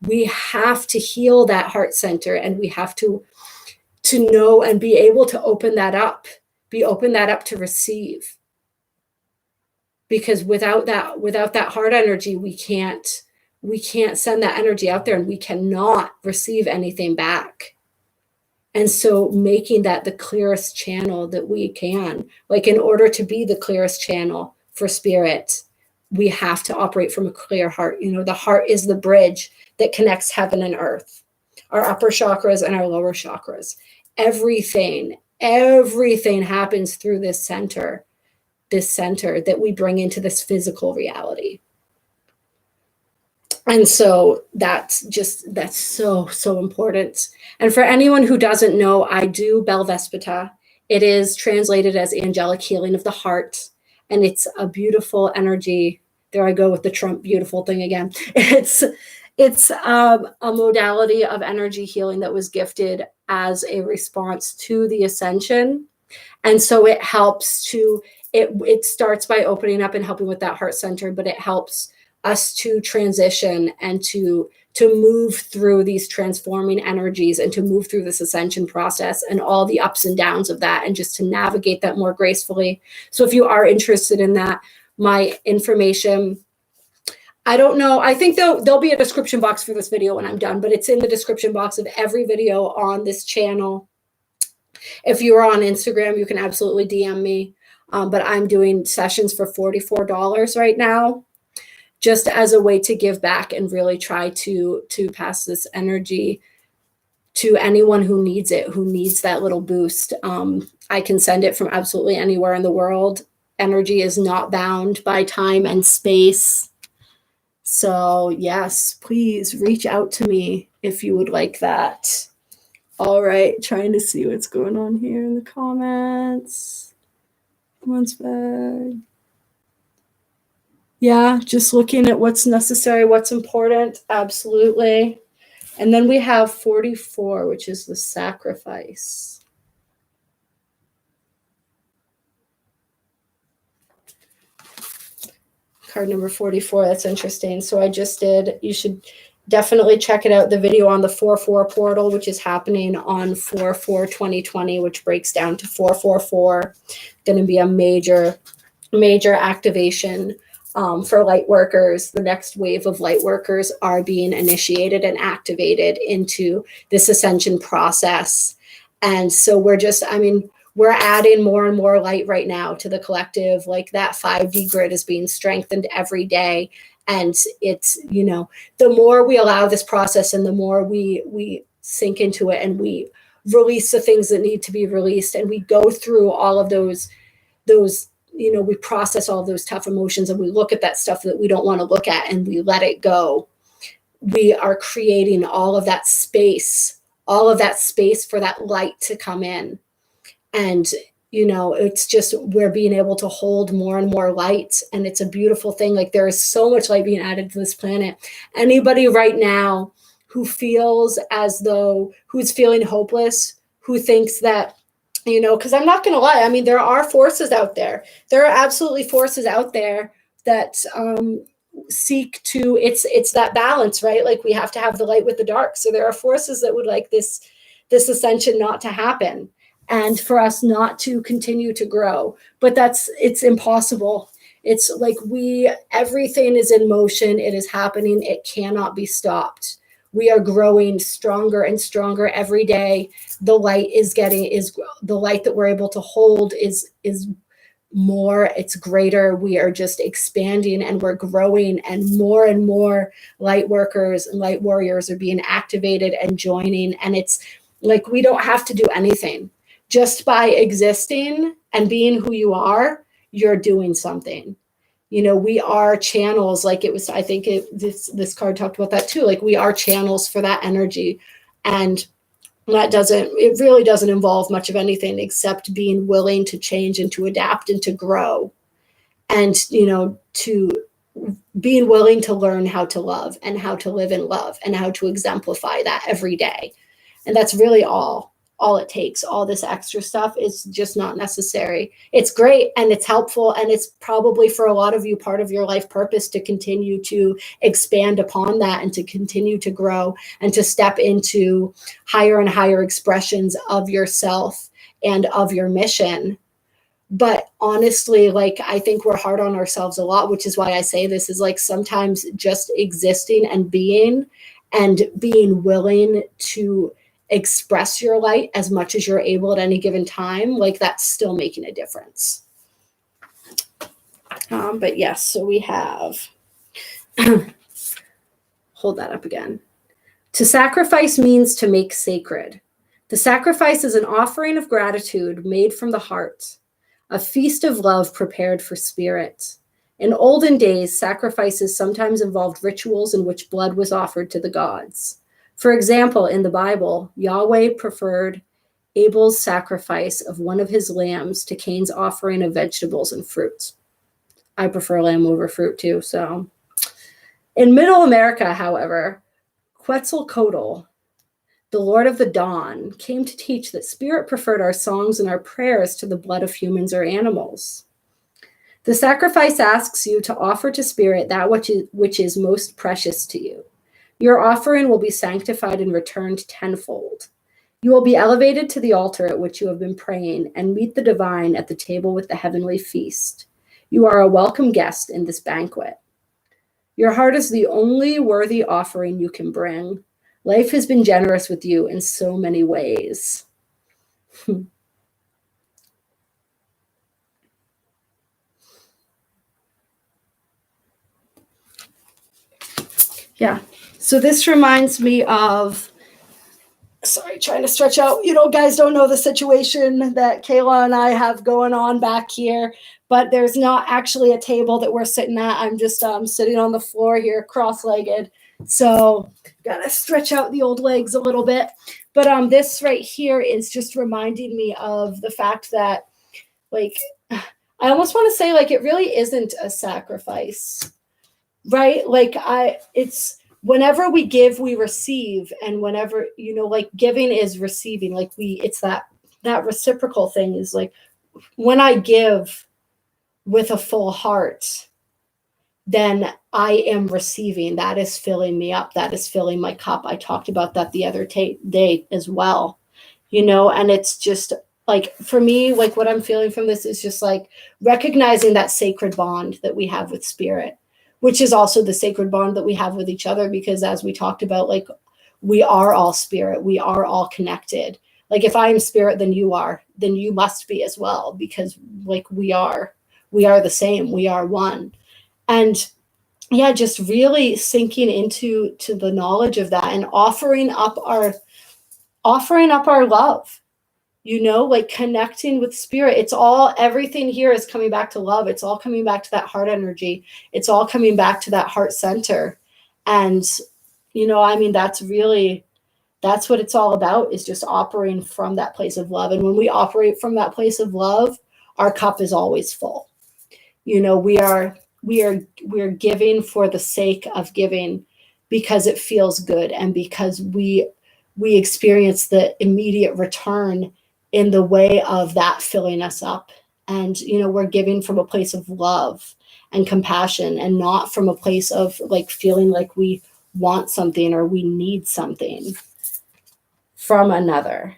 We have to heal that heart center, and we have to know and be able to open that up to receive. Because without that heart energy, we can't send that energy out there, and we cannot receive anything back. And so making that the clearest channel that we can, like in order to be the clearest channel for spirit, we have to operate from a clear heart. You know, the heart is the bridge that connects heaven and earth, our upper chakras and our lower chakras. Everything happens through this center that we bring into this physical reality. And so that's so important. And for anyone who doesn't know, I do Bel Vespita. It is translated as angelic healing of the heart. And it's a beautiful energy. There I go with the Trump beautiful thing again. It's a modality of energy healing that was gifted as a response to the ascension. And so it helps it starts by opening up and helping with that heart center, but it helps us to transition and to move through these transforming energies, and to move through this ascension process and all the ups and downs of that, and just to navigate that more gracefully. So if you are interested in that, my information, I don't know, I think there'll be a description box for this video when I'm done, but it's in the description box of every video on this channel. If you're on Instagram, you can absolutely DM me. But I'm doing sessions for $44 right now, just as a way to give back and really try to pass this energy to anyone who needs it, who needs that little boost. I can send it from absolutely anywhere in the world. Energy is not bound by time and space. So yes, please reach out to me if you would like that. All right, trying to see what's going on here in the comments. One's back. Yeah, just looking at what's necessary, what's important. Absolutely. And then we have 44, which is the sacrifice. Card number 44, that's interesting. So I just did, you should definitely check it out, the video on the 4-4 portal, which is happening on 4/4/2020, which breaks down to 444. Going to be a major activation for light workers. The next wave of light workers are being initiated and activated into this ascension process. And so we're adding more and more light right now to the collective. Like that 5D grid is being strengthened every day. And it's, you know, the more we allow this process, and the more we sink into it, and we release the things that need to be released, and we go through all of those, you know, we process all those tough emotions, and we look at that stuff that we don't want to look at, and we let it go. We are creating all of that space for that light to come in. And, you know, it's just, we're being able to hold more and more light, and it's a beautiful thing. Like there is so much light being added to this planet. Anybody right now who feels as though, who's feeling hopeless, who thinks that, you know, because I'm not going to lie, I mean, there are forces out there. There are absolutely forces out there that seek to, it's that balance, right? Like we have to have the light with the dark. So there are forces that would like this ascension not to happen, and for us not to continue to grow. But it's impossible. It's like everything is in motion. It is happening. It cannot be stopped. we are growing stronger and stronger every day. The light the light that we're able to hold is more, it's greater. We are just expanding and we're growing, and more light workers and light warriors are being activated and joining. And it's like, we don't have to do anything. Just by existing and being who you are, you're doing something. We are channels. Like it was, I think this card talked about that too. Like, we are channels for that energy. And it really doesn't involve much of anything except being willing to change and to adapt and to grow, and to being willing to learn how to love and how to live in love and how to exemplify that every day. And that's really all it takes. All this extra stuff is just not necessary. It's great and it's helpful, and it's probably for a lot of you part of your life purpose to continue to expand upon that and to continue to grow and to step into higher and higher expressions of yourself and of your mission. But honestly, like, I think we're hard on ourselves a lot, which is why I say this is like, sometimes just existing and being willing to express your light as much as you're able at any given time, like, that's still making a difference. But yes, so we have, hold that up again. To sacrifice means to make sacred. The sacrifice is an offering of gratitude made from the heart, a feast of love prepared for spirit. In olden days, sacrifices sometimes involved rituals in which blood was offered to the gods. For example, in the Bible, Yahweh preferred Abel's sacrifice of one of his lambs to Cain's offering of vegetables and fruits. I prefer lamb over fruit too, so. In Middle America, however, Quetzalcoatl, the Lord of the Dawn, came to teach that spirit preferred our songs and our prayers to the blood of humans or animals. The sacrifice asks you to offer to spirit that which is most precious to you. Your offering will be sanctified and returned tenfold. You will be elevated to the altar at which you have been praying and meet the divine at the table with the heavenly feast. You are a welcome guest in this banquet. Your heart is the only worthy offering you can bring. Life has been generous with you in so many ways. Yeah. So this reminds me of, sorry, trying to stretch out. Guys don't know the situation that Kayla and I have going on back here, but there's not actually a table that we're sitting at. I'm just sitting on the floor here, cross-legged. So gotta stretch out the old legs a little bit. But this right here is just reminding me of the fact that, like, I almost want to say, like, it really isn't a sacrifice, right? Like, it's whenever we give, we receive. And whenever, like, giving is receiving. Like, it's that reciprocal thing is like, when I give with a full heart, then I am receiving. That is filling me up. That is filling my cup. I talked about that the other day as well, and it's just like, for me, like, what I'm feeling from this is just like recognizing that sacred bond that we have with spirit, which is also the sacred bond that we have with each other, because as we talked about, like, we are all spirit. We are all connected. Like, if I am spirit, then you must be as well, because, like, we are the same. We are one. And yeah, just really sinking into the knowledge of that and offering up our love, like connecting with spirit. Everything here is coming back to love. It's all coming back to that heart energy. It's all coming back to that heart center. And, that's what it's all about, is just operating from that place of love. And when we operate from that place of love, our cup is always full. We are giving for the sake of giving, because it feels good, and because we experience the immediate return in the way of that filling us up. And we're giving from a place of love and compassion, and not from a place of, like, feeling like we want something or we need something from another.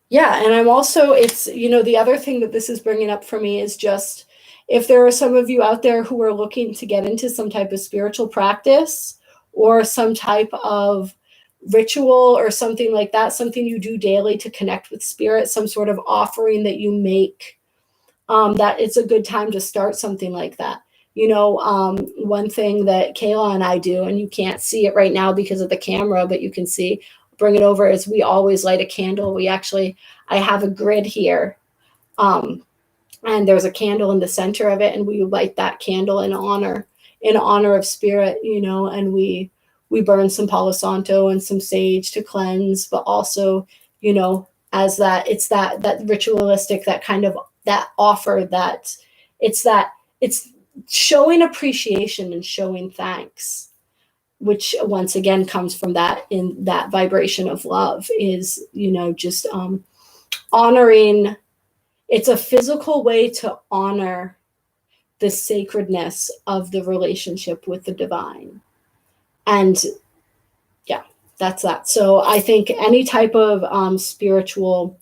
Yeah. And I'm also, it's, the other thing that this is bringing up for me is just, if there are some of you out there who are looking to get into some type of spiritual practice or some type of ritual or something like that, something you do daily to connect with spirit, some sort of offering that you make, that it's a good time to start something like that. One thing that Kayla and I do, and you can't see it right now because of the camera, but you can see, bring it over, is we always light a candle. I have a grid here. And there's a candle in the center of it, and we light that candle in honor of spirit, and we burn some Palo Santo and some sage to cleanse, but also, as that, it's that ritualistic, that kind of, that offer, that it's showing appreciation and showing thanks, which once again comes from that, in that vibration of love, is, just honoring. It's a physical way to honor the sacredness of the relationship with the divine. And yeah, that's that. So I think any type of spiritual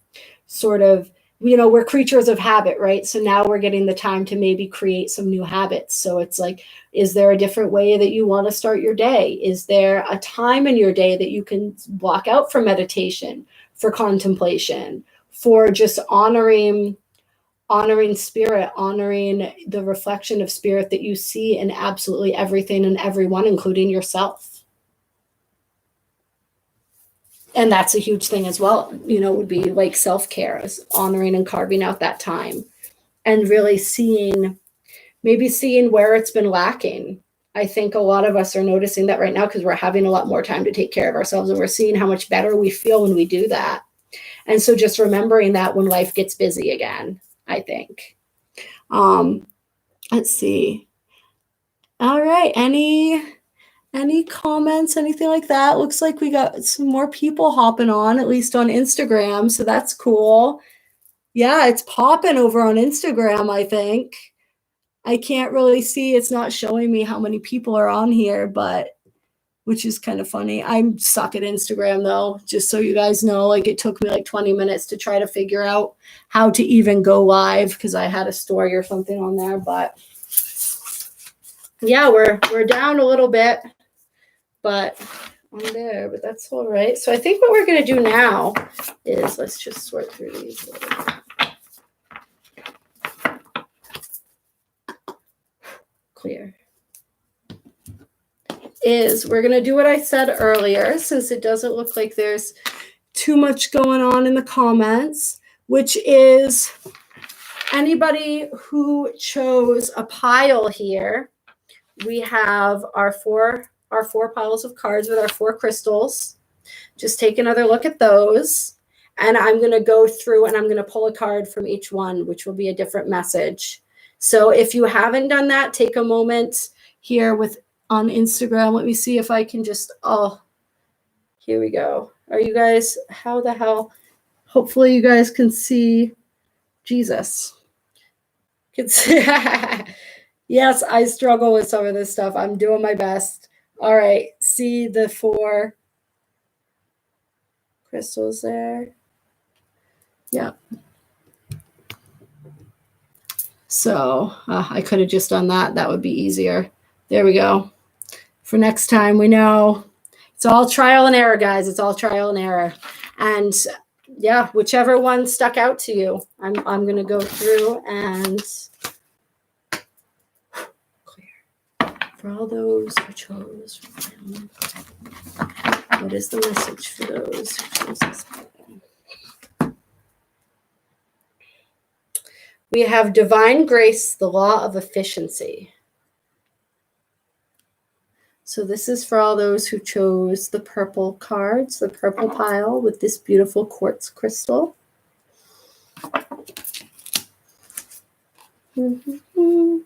sort of, we're creatures of habit, right? So now we're getting the time to maybe create some new habits. So it's like, is there a different way that you want to start your day? Is there a time in your day that you can block out for meditation, for contemplation, for just honoring spirit, honoring the reflection of spirit that you see in absolutely everything and everyone, including yourself? And that's a huge thing as well, would be like self-care, is honoring and carving out that time and really seeing where it's been lacking. I think a lot of us are noticing that right now because we're having a lot more time to take care of ourselves, and we're seeing how much better we feel when we do that. And so just remembering that when life gets busy again, I think. Let's see. All right. Any comments, anything like that? Looks like we got some more people hopping on, at least on Instagram. So that's cool. Yeah, it's popping over on Instagram, I think. I can't really see. It's not showing me how many people are on here, but which is kind of funny. I suck at Instagram though, just so you guys know. Like, it took me like 20 minutes to try to figure out how to even go live because I had a story or something on there. But yeah, we're down a little bit, but on there, but that's all right. So I think what we're going to do now is, let's just sort through these a little bit. Clear. Is we're going to do what I said earlier, since it doesn't look like there's too much going on in the comments, which is anybody who chose a pile here. We have our four piles of cards with our 4 crystals. Just take another look at those. And I'm going to go through and I'm going to pull a card from each one, which will be a different message. So if you haven't done that, take a moment here on Instagram. Let me see if I can just, here we go. Are you guys, how the hell? Hopefully you guys can see Jesus. Can see. Yes, I struggle with some of this stuff. I'm doing my best. All right, see the 4 crystals there? Yeah. So I could have just done that. That would be easier. There we go. For next time, we know it's all trial and error, guys. It's all trial and error. And yeah, whichever one stuck out to you, I'm going to go through and clear. For all those who chose, what is the message for those who chose this pattern? We have divine grace, the law of efficiency. So this is for all those who chose the purple cards, the purple pile with this beautiful quartz crystal. Mm-hmm.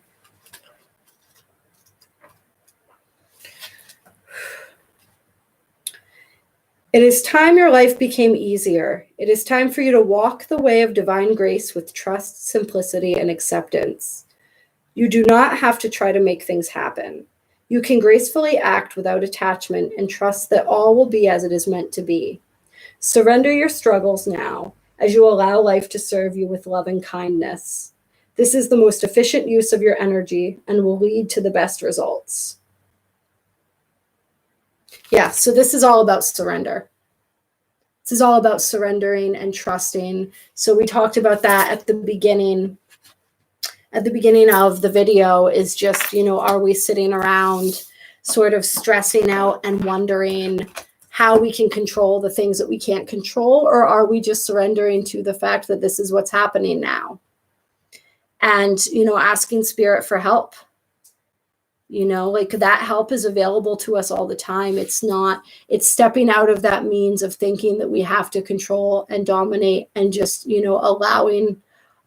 It is time your life became easier. It is time for you to walk the way of divine grace with trust, simplicity, and acceptance. You do not have to try to make things happen. You can gracefully act without attachment and trust that all will be as it is meant to be. Surrender your struggles now as you allow life to serve you with love and kindness. This is the most efficient use of your energy and will lead to the best results. Yeah, so this is all about surrender. This is all about surrendering and trusting. So we talked about that at the beginning of the video, is just, are we sitting around sort of stressing out and wondering how we can control the things that we can't control, or are we just surrendering to the fact that this is what's happening now? And, asking spirit for help. Like that help is available to us all the time. It's stepping out of that means of thinking that we have to control and dominate, and just,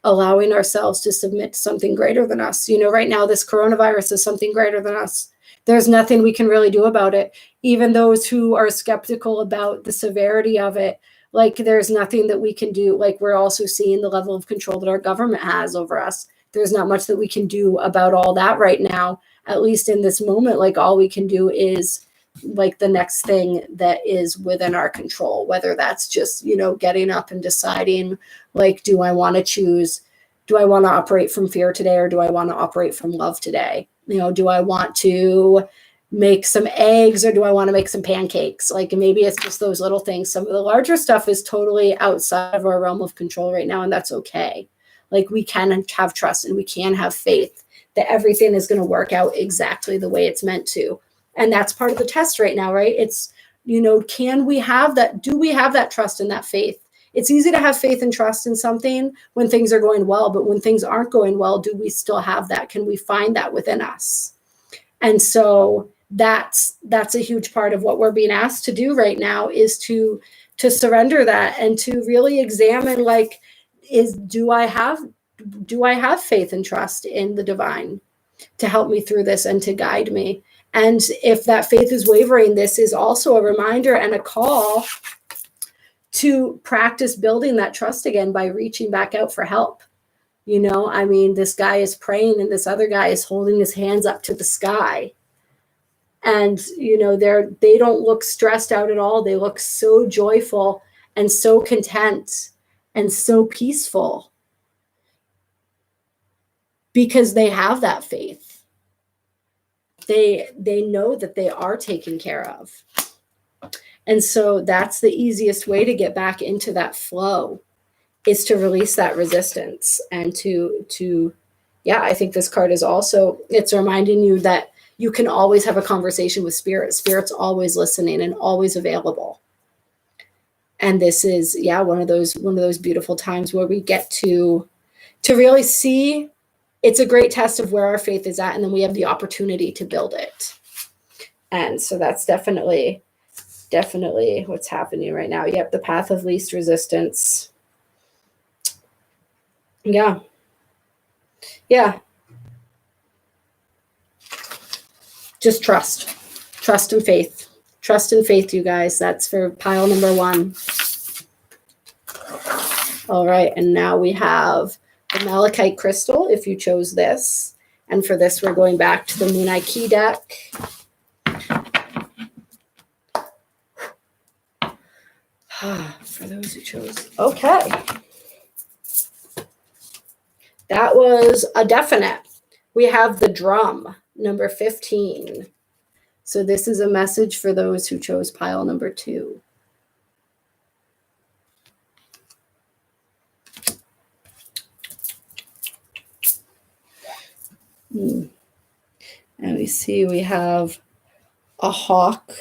allowing ourselves to submit to something greater than us. Right now, this coronavirus is something greater than us. There's nothing we can really do about it. Even those who are skeptical about the severity of it, like there's nothing that we can do. Like we're also seeing the level of control that our government has over us. There's not much that we can do about all that right now, at least in this moment. Like all we can do is like the next thing that is within our control, whether that's just, getting up and deciding, like, do I want to operate from fear today, or do I want to operate from love today? Do I want to make some eggs, or do I want to make some pancakes? Like maybe it's just those little things. Some of the larger stuff is totally outside of our realm of control right now, and that's okay. Like we can have trust and we can have faith that everything is going to work out exactly the way it's meant to. And that's part of the test right now, right? It's, can we have that? Do we have that trust and that faith? It's easy to have faith and trust in something when things are going well, but when things aren't going well, do we still have that? Can we find that within us? And so that's a huge part of what we're being asked to do right now, is to surrender that and to really examine, like, do I have faith and trust in the divine to help me through this and to guide me? And if that faith is wavering, this is also a reminder and a call to practice building that trust again by reaching back out for help. This guy is praying and this other guy is holding his hands up to the sky. And, they don't look stressed out at all. They look so joyful and so content and so peaceful, because they have that faith. They know that they are taken care of. And so that's the easiest way to get back into that flow, is to release that resistance and I think this card is also, it's reminding you that you can always have a conversation with spirit. Spirit's always listening and always available. And this is, one of those beautiful times where we get to really see. It's a great test of where our faith is at, and then we have the opportunity to build it. And so that's definitely what's happening right now. Yep, the path of least resistance. Yeah. Just trust and faith. Trust and faith, you guys. That's for pile number 1. All right, and now we have the malachite crystal, if you chose this. And for this, we're going back to the Moonai Key deck. For those who chose. Okay. That was a definite. We have the drum, number 15. So this is a message for those who chose pile number 2. And we see we have a hawk,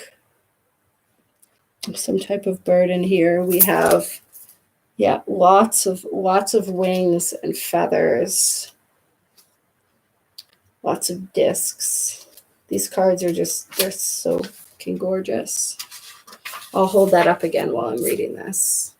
some type of bird in here. We have, lots of wings and feathers, lots of discs. These cards are they're so fucking gorgeous. I'll hold that up again while I'm reading this.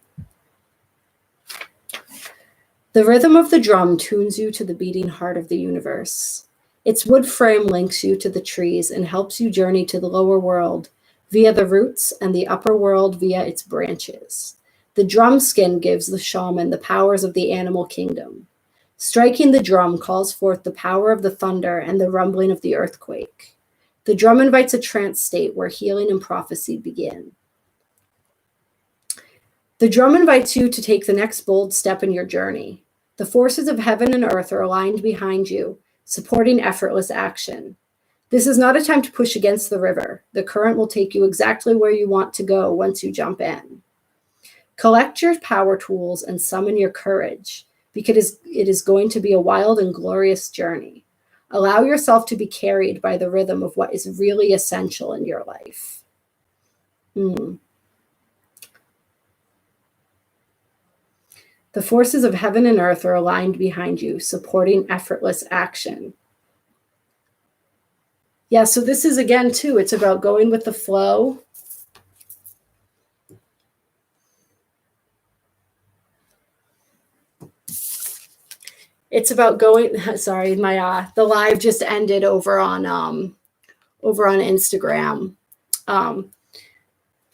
The rhythm of the drum tunes you to the beating heart of the universe. Its wood frame links you to the trees and helps you journey to the lower world via the roots and the upper world via its branches. The drum skin gives the shaman the powers of the animal kingdom. Striking the drum calls forth the power of the thunder and the rumbling of the earthquake. The drum invites a trance state where healing and prophecy begin. The drum invites you to take the next bold step in your journey. The forces of heaven and earth are aligned behind you, supporting effortless action. This is not a time to push against the river. The current will take you exactly where you want to go once you jump in. Collect your power tools and summon your courage, because it is going to be a wild and glorious journey. Allow yourself to be carried by the rhythm of what is really essential in your life. The forces of heaven and earth are aligned behind you, supporting effortless action. Yeah, so this is, again, too, it's about going with the flow. It's about going, sorry, my the live just ended over on Instagram.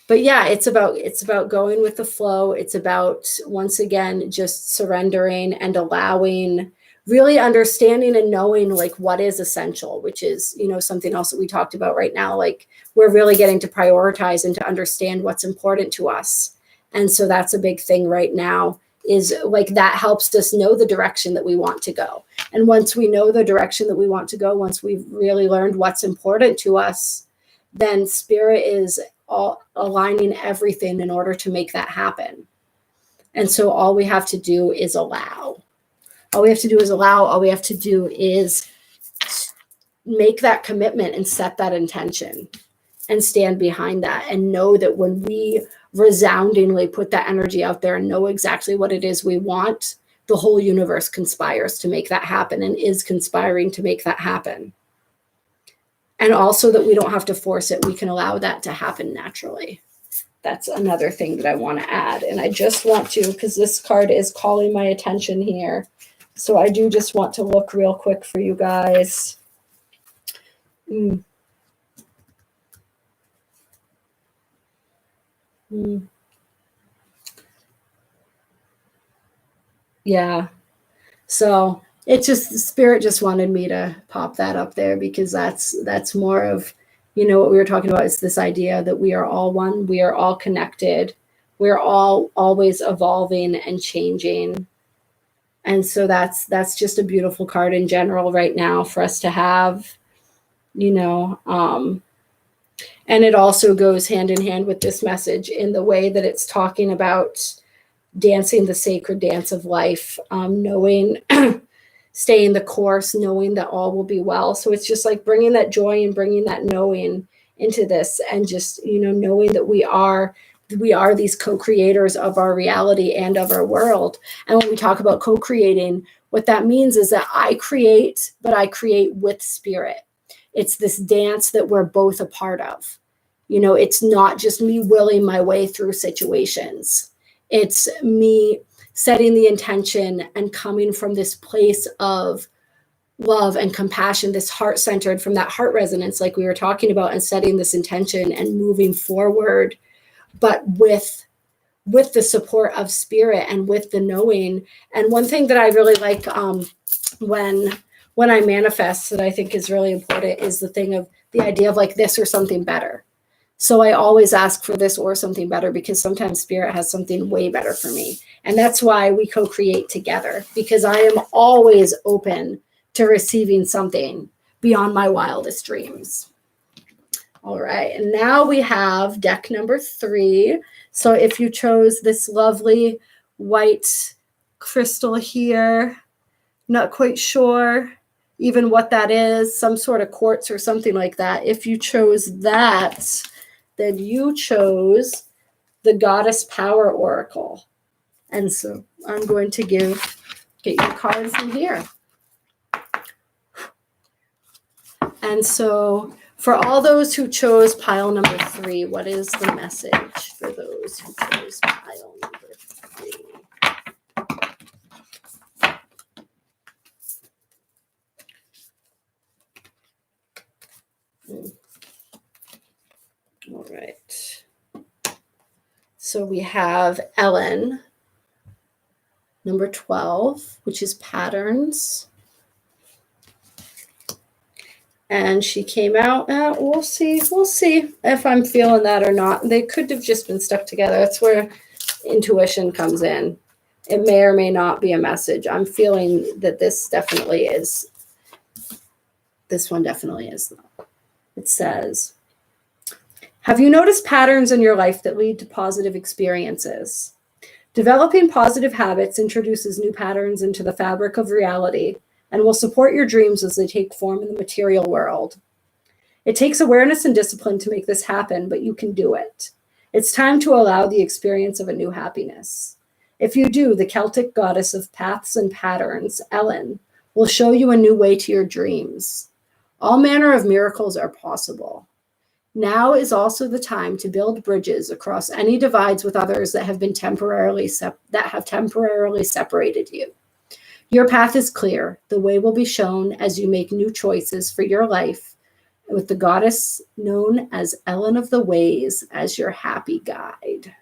But yeah, it's about going with the flow. It's about, once again, just surrendering and allowing, really understanding and knowing like what is essential, which is, something else that we talked about right now. Like, we're really getting to prioritize and to understand what's important to us. And so that's a big thing right now, is like that helps us know the direction that we want to go. And once we know the direction that we want to go, once we've really learned what's important to us, then spirit is all aligning everything in order to make that happen. And so all we have to do is allow. All we have to do is allow. All we have to do is make that commitment and set that intention and stand behind that, and know that when we resoundingly put that energy out there and know exactly what it is we want, the whole universe conspires to make that happen and is conspiring to make that happen. And also that we don't have to force it. We can allow that to happen naturally. That's another thing that I want to add. And I just want to, because this card is calling my attention here. So I do just want to look real quick for you guys. Yeah. So it just, spirit just wanted me to pop that up there, because that's more of, what we were talking about, is this idea that we are all one, we are all connected, we're all always evolving and changing. And so that's just a beautiful card in general right now for us to have, and it also goes hand in hand with this message in the way that it's talking about dancing the sacred dance of life, knowing, staying the course, knowing that all will be well. So it's just like bringing that joy and bringing that knowing into this, and just, knowing that we are these co-creators of our reality and of our world. And when we talk about co-creating, what that means is that I create, but I create with spirit. It's this dance that we're both a part of. It's not just me willing my way through situations. It's me setting the intention and coming from this place of love and compassion, this heart-centered, from that heart resonance like we were talking about, and setting this intention and moving forward, but with the support of spirit and with the knowing. And one thing that I really like when I manifest, that I think is really important, is the idea of like this or something better. So I always ask for this or something better, because sometimes spirit has something way better for me. And that's why we co-create together, because I am always open to receiving something beyond my wildest dreams. All right. And now we have deck number 3. So if you chose this lovely white crystal here, not quite sure even what that is, some sort of quartz or something like that. If you chose that, then you chose the Goddess Power Oracle. And so I'm going to get your cards in here. And so for all those who chose pile number 3, what is the message for those who chose pile number 3? All right. So we have Ellen, number 12, which is patterns. And she came out, we'll see if I'm feeling that or not. They could have just been stuck together. That's where intuition comes in. It may or may not be a message. I'm feeling that this definitely is. This one definitely is. It says, have you noticed patterns in your life that lead to positive experiences? Developing positive habits introduces new patterns into the fabric of reality and will support your dreams as they take form in the material world. It takes awareness and discipline to make this happen, but you can do it. It's time to allow the experience of a new happiness. If you do, the Celtic goddess of paths and patterns, Ellen, will show you a new way to your dreams. All manner of miracles are possible. Now is also the time to build bridges across any divides with others that have temporarily separated you. Your path is clear. The way will be shown as you make new choices for your life, with the goddess known as Ellen of the Ways as your happy guide.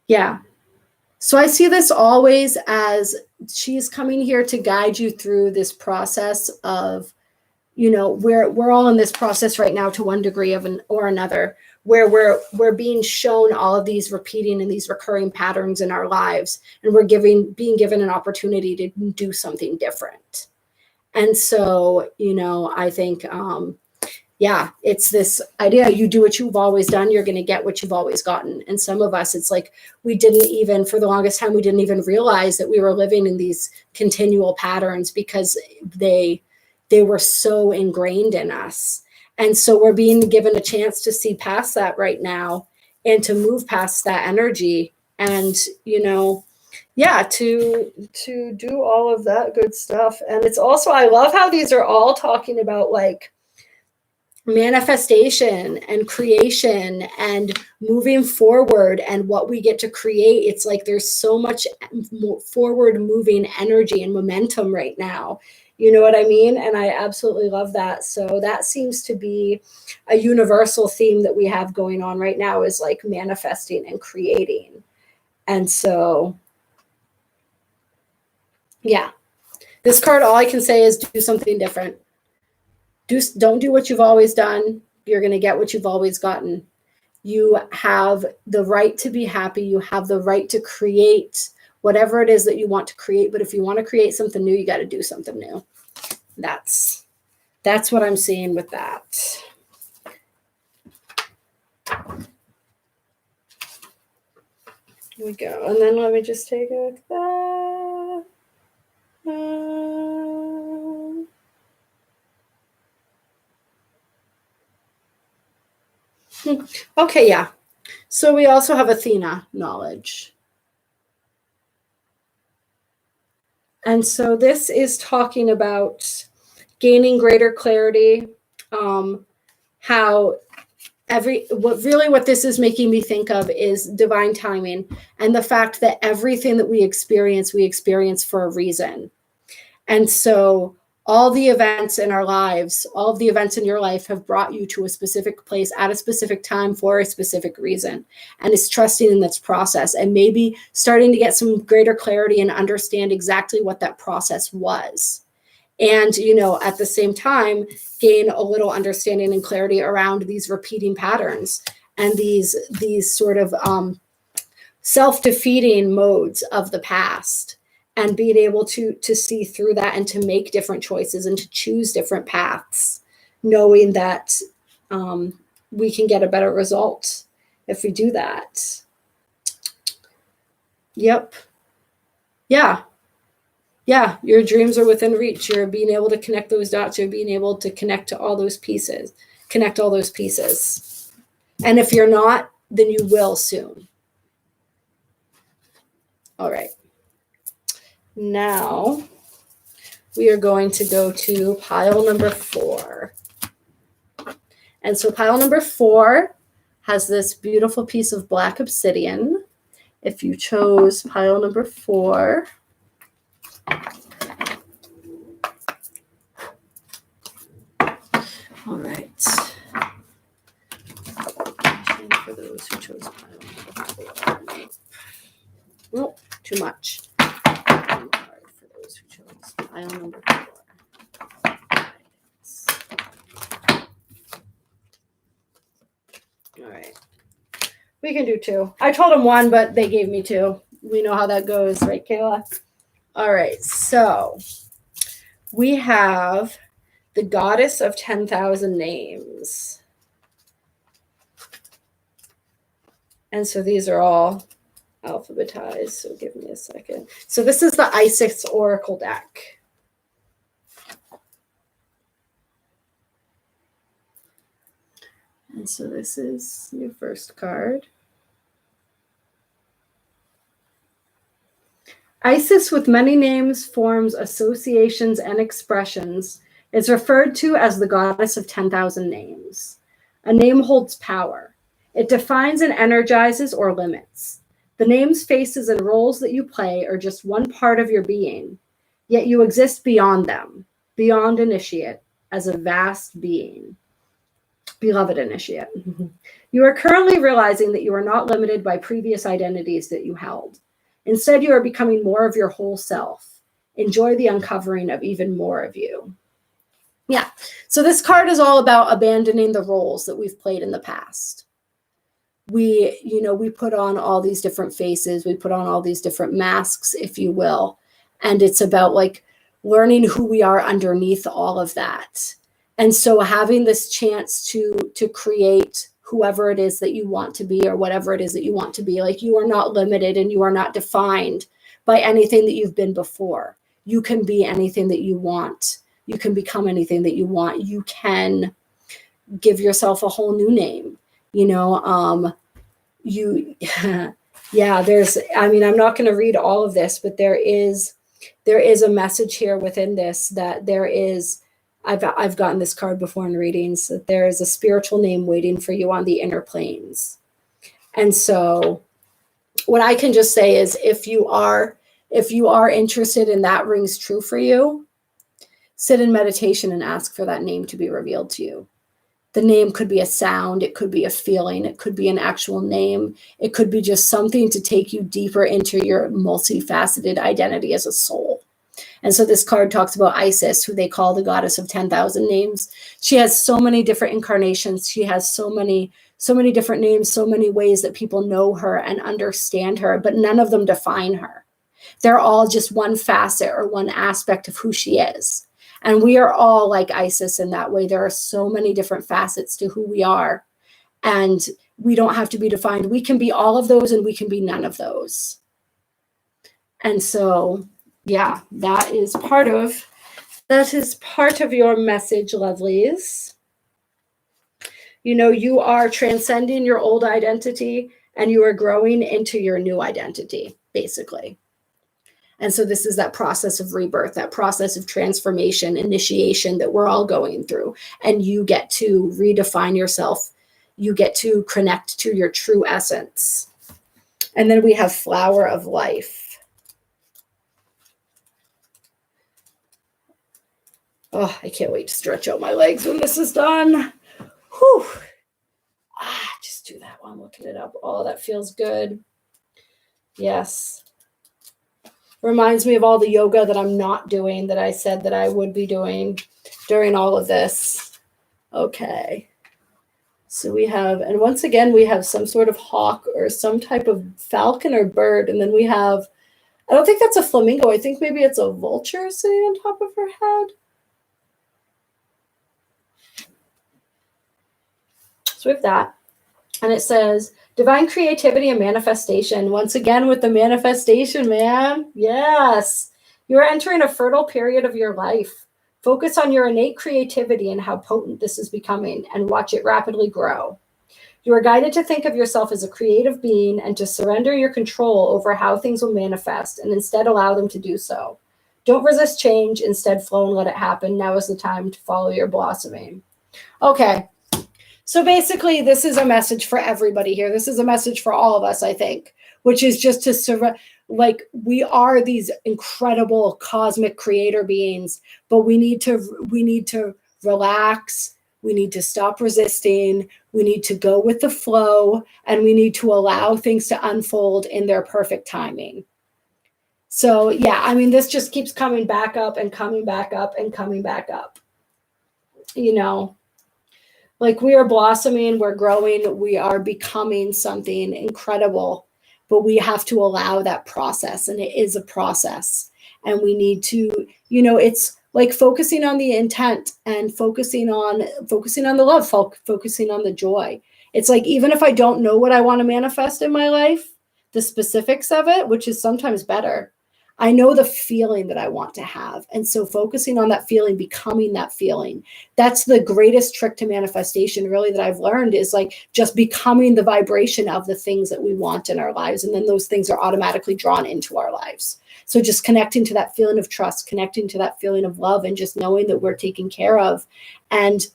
Yeah. So I see this always as she's coming here to guide you through this process of, we're all in this process right now to one degree or another, where we're being shown all of these repeating and these recurring patterns in our lives, and we're being given an opportunity to do something different. And so, I think, it's this idea, you do what you've always done, you're going to get what you've always gotten. And some of us, it's like, for the longest time, we didn't even realize that we were living in these continual patterns because they were so ingrained in us. And so we're being given a chance to see past that right now and to move past that energy and, to do all of that good stuff. And it's also, I love how these are all talking about like manifestation and creation and moving forward and what we get to create. It's like there's so much forward moving energy and momentum right now. You know what I mean? And I absolutely love that. So that seems to be a universal theme that we have going on right now, is like manifesting and creating. And so, yeah, this card, all I can say is do something different. Don't do what you've always done. You're going to get what you've always gotten. You have the right to be happy. You have the right to create whatever it is that you want to create. But if you want to create something new, you got to do something new. That's what I'm seeing with that. Here we go. And then let me just take a look at that. Okay, yeah. So we also have Athena knowledge. And so this is talking about gaining greater clarity, how what this is making me think of is divine timing and the fact that everything that we experience for a reason. And so all the events in our lives, all of the events in your life have brought you to a specific place at a specific time for a specific reason. And it's trusting in this process and maybe starting to get some greater clarity and understand exactly what that process was. And, at the same time, gain a little understanding and clarity around these repeating patterns and these sort of self-defeating modes of the past, and being able to see through that and to make different choices and to choose different paths, knowing that we can get a better result if we do that. Yep. Yeah. Yeah, your dreams are within reach. You're being able to connect those dots. You're being able to connect all those pieces. And if you're not, then you will soon. All right. Now we are going to go to pile number 4. And so pile number 4 has this beautiful piece of black obsidian. If you chose pile number 4, all right. For those who chose pile number 4. Nope, too much. For those who chose pile number 4. All right. We can do 2. I told them 1, but they gave me 2. We know how that goes, right, Kayla? All right, so we have the Goddess of 10,000 Names. And so these are all alphabetized, so give me a second. So this is the Isis Oracle deck. And so this is your first card. Isis, with many names, forms, associations, and expressions, is referred to as the Goddess of 10,000 Names. A name holds power. It defines and energizes or limits. The names, faces, and roles that you play are just one part of your being, yet you exist beyond them, beyond initiate, as a vast being. Beloved initiate. You are currently realizing that you are not limited by previous identities that you held. Instead, you are becoming more of your whole self. Enjoy the uncovering of even more of you. Yeah, so this card is all about abandoning the roles that we've played in the past. We put on all these different faces. We put on all these different masks, if you will. And it's about like learning who we are underneath all of that. And so having this chance to create whoever it is that you want to be or whatever it is that you want to be, like you are not limited and you are not defined by anything that you've been before. You can be anything that you want. You can become anything that you want. You can give yourself a whole new name. I'm not going to read all of this, but there is a message here within this that there is, I've gotten this card before in readings, that there is a spiritual name waiting for you on the inner planes. And so what I can just say is if you are interested and that rings true for you, sit in meditation and ask for that name to be revealed to you. The name could be a sound, it could be a feeling, it could be an actual name, it could be just something to take you deeper into your multifaceted identity as a soul. And so this card talks about Isis, who they call the Goddess of 10,000 Names. She has so many different incarnations. She has so many different names, so many ways that people know her and understand her, but none of them define her. They're all just one facet or one aspect of who she is. And we are all like Isis in that way. There are so many different facets to who we are. And we don't have to be defined. We can be all of those and we can be none of those. And so, yeah, that is part of your message, lovelies. You are transcending your old identity and you are growing into your new identity, basically. And so this is that process of rebirth, that process of transformation, initiation that we're all going through. And you get to redefine yourself. You get to connect to your true essence. And then we have Flower of Life. Oh, I can't wait to stretch out my legs when this is done. Whew. Just do that while I'm looking it up. Oh, that feels good. Yes. Reminds me of all the yoga that I'm not doing that I said that I would be doing during all of this. Okay. So we have, and once again, we have some sort of hawk or some type of falcon or bird. And then we have, I don't think that's a flamingo. I think maybe it's a vulture sitting on top of her head. So we have that. And it says, divine creativity and manifestation. Once again, with the manifestation, man. Yes. You're entering a fertile period of your life. Focus on your innate creativity and how potent this is becoming and watch it rapidly grow. You are guided to think of yourself as a creative being and to surrender your control over how things will manifest and instead allow them to do so. Don't resist change. Instead, flow and let it happen. Now is the time to follow your blossoming. Okay. So basically, this is a message for everybody here. This is a message for all of us, I think, which is just to surrender. Like, we are these incredible cosmic creator beings, but we need to relax. We need to stop resisting. We need to go with the flow, and we need to allow things to unfold in their perfect timing. So yeah, I mean, this just keeps coming back up and coming back up and coming back up. Like we are blossoming, we're growing, we are becoming something incredible, but we have to allow that process, and it is a process. And we need to, it's like focusing on the intent and focusing on the love, focusing on the joy. It's like, even if I don't know what I want to manifest in my life, the specifics of it, which is sometimes better, I know the feeling that I want to have. And so focusing on that feeling, becoming that feeling, that's the greatest trick to manifestation, really, that I've learned, is like just becoming the vibration of the things that we want in our lives. And then those things are automatically drawn into our lives. So just connecting to that feeling of trust, connecting to that feeling of love, and just knowing that we're taken care of, and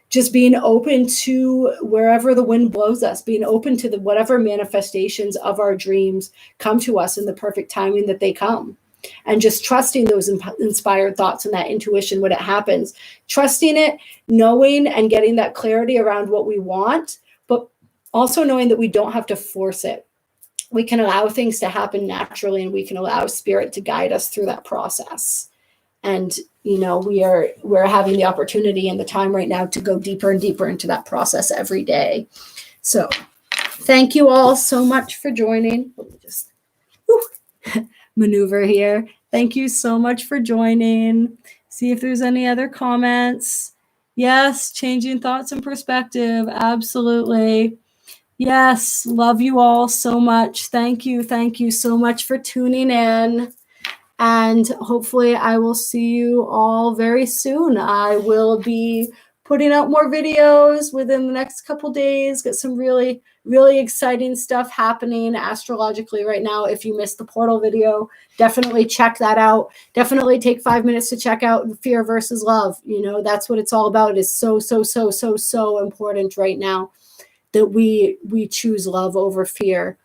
just being open to wherever the wind blows us, being open to the whatever manifestations of our dreams come to us in the perfect timing that they come. And just trusting those inspired thoughts and that intuition when it happens, trusting it, knowing and getting that clarity around what we want, but also knowing that we don't have to force it. We can allow things to happen naturally, and we can allow spirit to guide us through that process. And we're having the opportunity and the time right now to go deeper and deeper into that process every day. So thank you all so much for joining. Let me just maneuver here. Thank you so much for joining. See if there's any other comments. Yes, changing thoughts and perspective. Absolutely. Yes, love you all so much. Thank you. Thank you so much for tuning in. And hopefully I will see you all very soon. I will be putting out more videos within the next couple days. Got some really, really exciting stuff happening astrologically right now. If you missed the portal video, definitely check that out. Definitely take 5 minutes to check out Fear versus Love. That's what it's all about. It is so, so, so, so, so important right now that we choose love over fear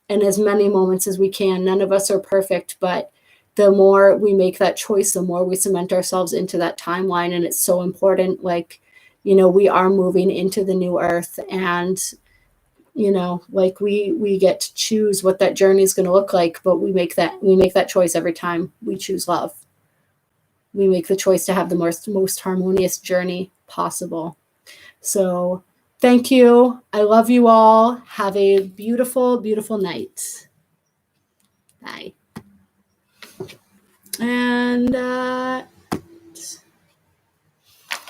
in as many moments as we can. None of us are perfect, but the more we make that choice, the more we cement ourselves into that timeline. And it's so important. Like, we are moving into the new earth, and, like we get to choose what that journey is going to look like, but we make that choice every time we choose love. We make the choice to have the most harmonious journey possible. So thank you. I love you all. Have a beautiful, beautiful night. Bye. And